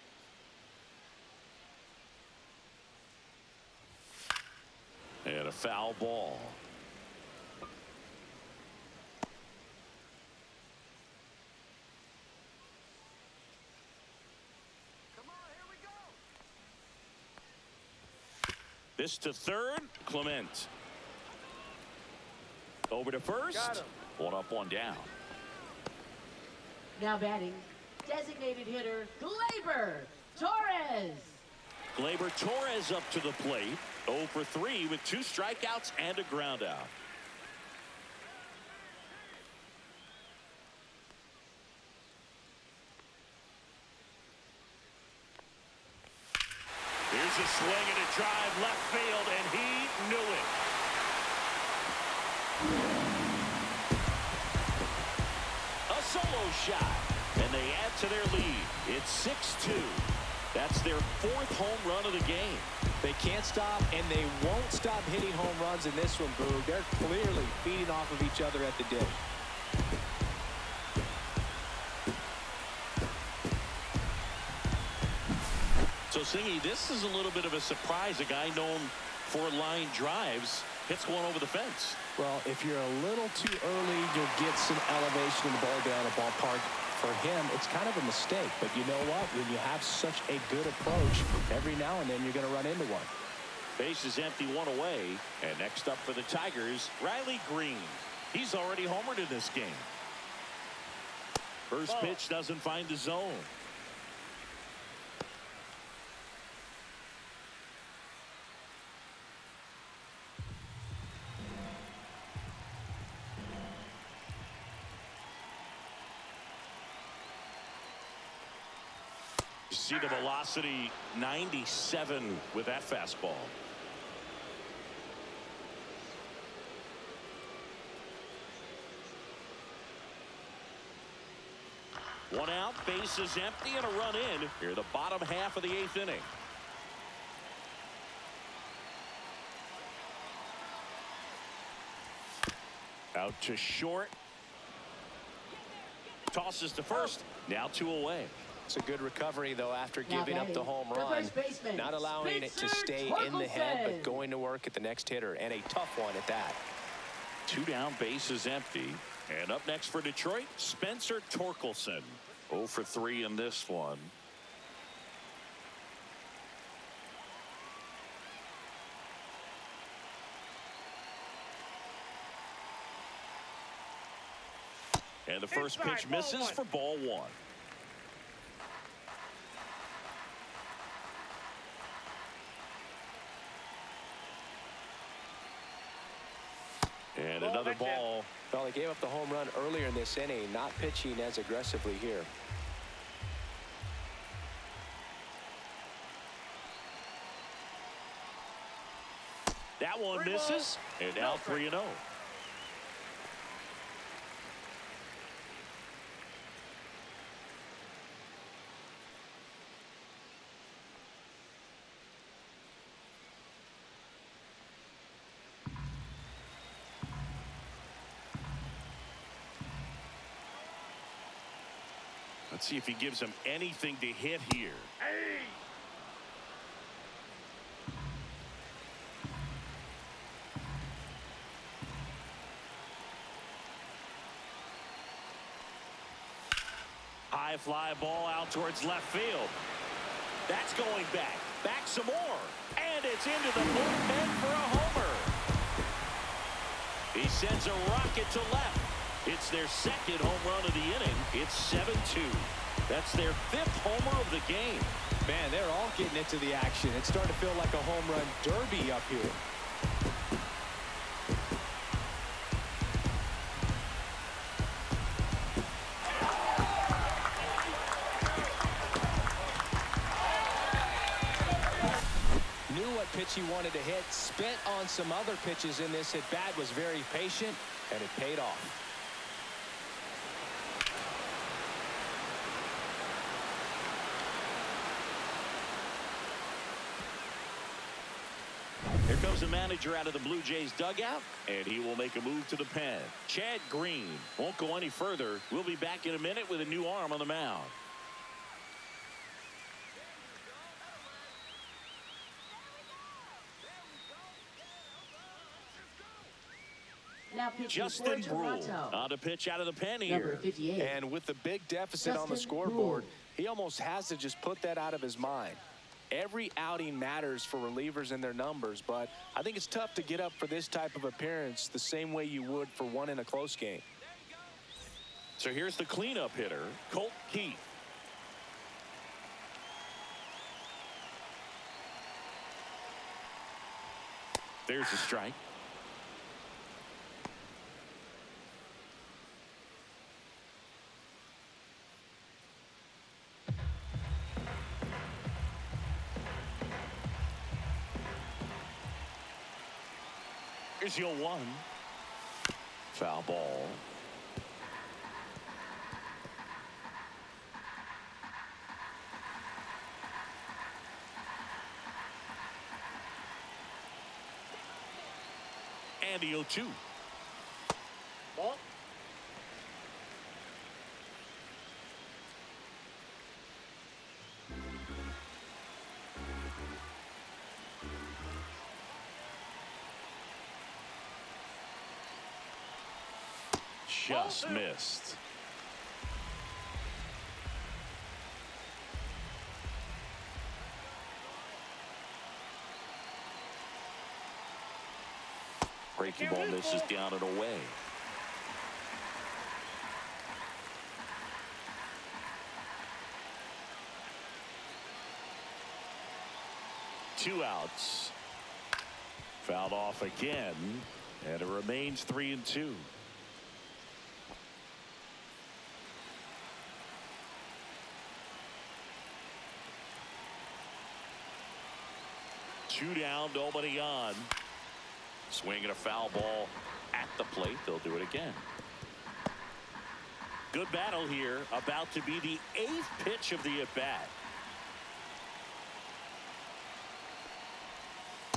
And a foul ball. This to third. Clement. Over to first. One up, one down. Now batting, designated hitter Gleyber Torres. Gleyber Torres up to the plate. 0 for 3 with 2 strikeouts and a ground out. Here's a swing and a drive left field, and he knew it. A solo shot, and they add to their lead. It's 6-2. That's their 4th home run of the game. They can't stop, and they won't stop hitting home runs in this one, Boog. They're clearly feeding off of each other at the dish. So, Singy, this is a little bit of a surprise. A guy known for line drives hits one over the fence. Well, if you're a little too early, you'll get some elevation in the ball down the ballpark. For him, it's kind of a mistake. But you know what? When you have such a good approach, every now and then you're going to run into one. Base is empty, 1 away. And next up for the Tigers, Riley Green. He's already homered in this game. First pitch doesn't find the zone. You see the velocity, 97 with that fastball. One out, base is empty, and a run in here, the bottom half of the 8th inning. Out to short. Tosses to first. Now 2 away. It's a good recovery, though, after Now giving up the batting, home the run. first baseman, Not allowing it to Spencer stay in the head, but Torkelson. going to work at the next hitter, and a tough one at that. 2 down, base is empty. And up next for Detroit, Spencer Torkelson. 0 for 3 in this one. And the first Inside, pitch ball misses one. for ball one. And another ball. Well, he gave up the home run earlier in this inning, not pitching as aggressively here. That one misses. And now 3-0. Let's see if he gives him anything to hit here. Hey! High fly ball out towards left field. That's going back. Back some more. And it's into the bullpen for a homer. He sends a rocket to left. It's their second home run of the inning. It's 7-2. That's their 5th homer of the game. Man, they're all getting into the action. It's starting to feel like a home run derby up here. Knew what pitch he wanted to hit, spent on some other pitches in this at bat, was very patient, and it paid off. Here comes the manager out of the Blue Jays dugout, and he will make a move to the pen. Chad Green won't go any further. We'll be back in a minute with a new arm on the mound. Now pitching Justin for Brule Toronto. on to pitch out of the pen Number here. 58. And with the big deficit on the Justin scoreboard, Brule. he almost has to just put that out of his mind. Every outing matters for relievers and their numbers, but I think it's tough to get up for this type of appearance the same way you would for one in a close game. So here's the cleanup hitter, Colt Keith. There's a strike. Here's your 1. Foul ball. And the 0-2. Ball. Just missed. Breaking ball misses down and away. Two outs. Fouled off again, and it remains 3-2. Two down, nobody on. Swinging a foul ball at the plate. They'll do it again. Good battle here. About to be the 8th pitch of the at-bat.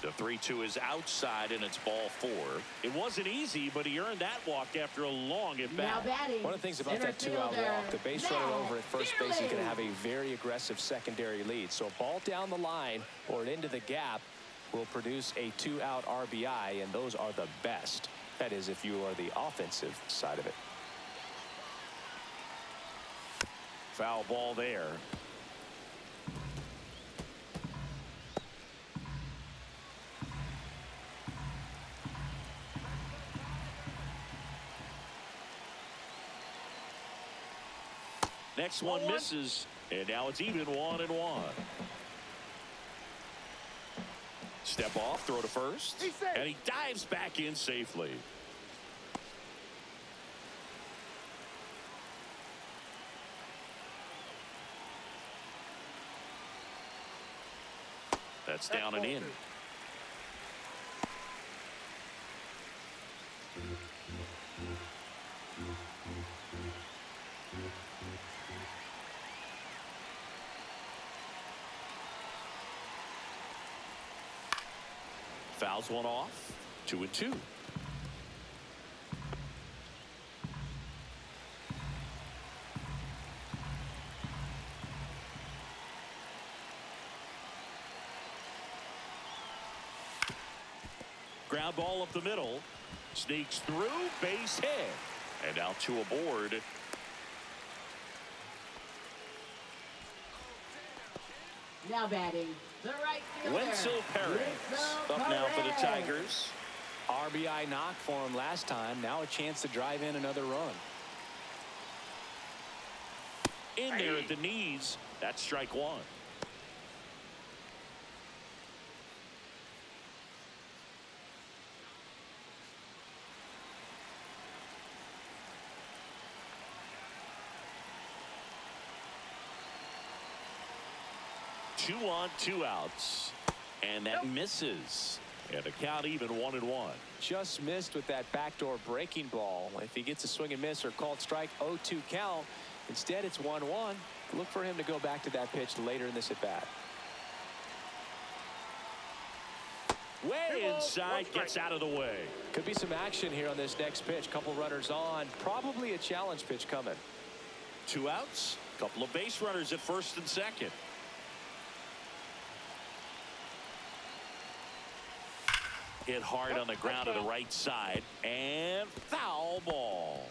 The 3-2 is outside, and it's ball 4. It wasn't easy, but he earned that walk after a long Now at-bat. batting. One of the things about center that 2-out fielder, walk, the base runner Matt over at first base is going to Dearly. have a very aggressive secondary lead. So a ball down the line or into the gap will produce a 2-out RBI, and those are the best. That is, if you are the offensive side of it. Foul ball there. Next one misses, and now it's even 1-1. Step off, throw to first, and he dives back in safely. That's down and in. Fouls one off. 2-2. Ground ball up the middle. Sneaks through, base hit. And now 2 aboard. Now batting, the right fielder. Wenzel Perez up now for the Tigers. RBI knock for him last time. Now a chance to drive in another run. In there at the knees. That's strike 1. Two on, 2 outs. And that misses. And the count even 1-1. Just missed with that backdoor breaking ball. If he gets a swing and miss or called strike, 0-2 count. Instead, it's 1-1. Look for him to go back to that pitch later in this at bat. Way inside, gets out of the way. Could be some action here on this next pitch. Couple runners on. Probably a challenge pitch coming. 2 outs. Couple of base runners at first and second. Hit hard on the ground to the right side. And foul ball.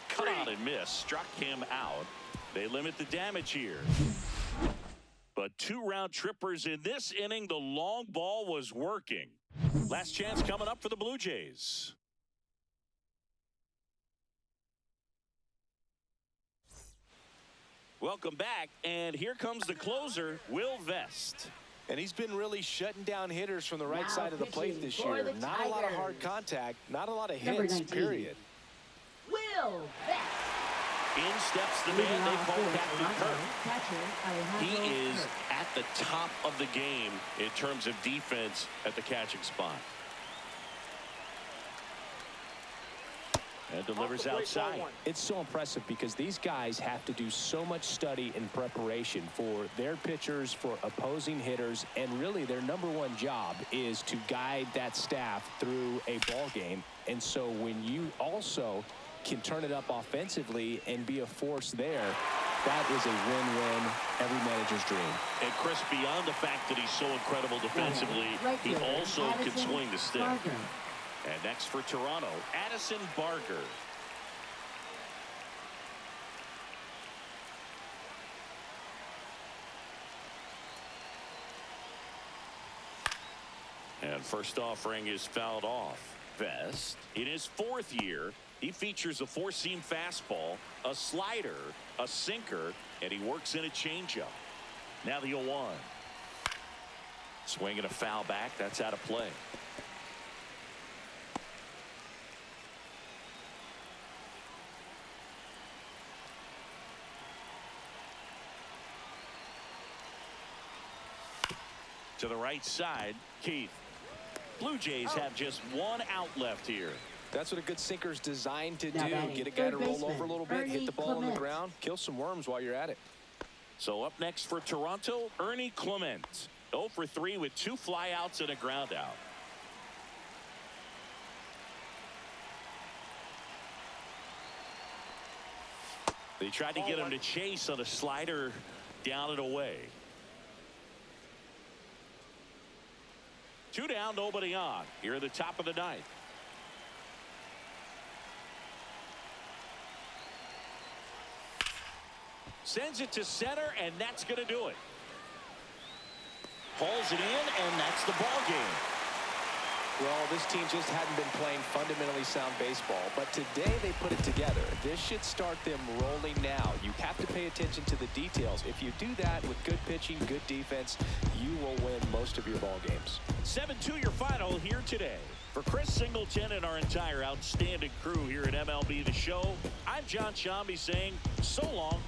Cut out and miss. Struck him out. They limit the damage here. But 2 round trippers in this inning. The long ball was working. Last chance coming up for the Blue Jays. Welcome back, and here comes the closer, Will Vest. And he's been really shutting down hitters from the right side of the plate this year. Not a lot of hard contact, not a lot of hits, period. Will Vest. In steps the man they call Captain Kirk. He is at the top of the game in terms of defense at the catching spot. And delivers outside. It's so impressive because these guys have to do so much study and preparation for their pitchers, for opposing hitters, and really their #1 job is to guide that staff through a ball game. And so when you also can turn it up offensively and be a force there, that is a win-win, every manager's dream. And Chris, beyond the fact that he's so incredible defensively, he also can swing the stick. And next for Toronto, Addison Barger. And first offering is fouled off. Vest, in his 4th year, he features a 4-seam fastball, a slider, a sinker, and he works in a changeup. Now the 0-1. Swing and a foul back. That's out of play. To the right side, Keith. Blue Jays have just 1 out left here. That's what a good sinker's designed to do. Get a guy to roll over a little bit, hit the ball on the ground, kill some worms while you're at it. So up next for Toronto, Ernie Clement. 0 for 3 with 2 flyouts and a ground out. They tried to get him to chase on a slider Down and away. 2 down, nobody on. Here at the top of the ninth. Sends it to center, and that's going to do it. Hauls it in, and that's the ball game. Well, this team just hadn't been playing fundamentally sound baseball, but today they put it together. This should start them rolling now. You have to pay attention to the details. If you do that with good pitching, good defense, you will win most of your ball games. 7-2 your final here today. For Chris Singleton and our entire outstanding crew here at MLB The Show, I'm John Shambi saying so long.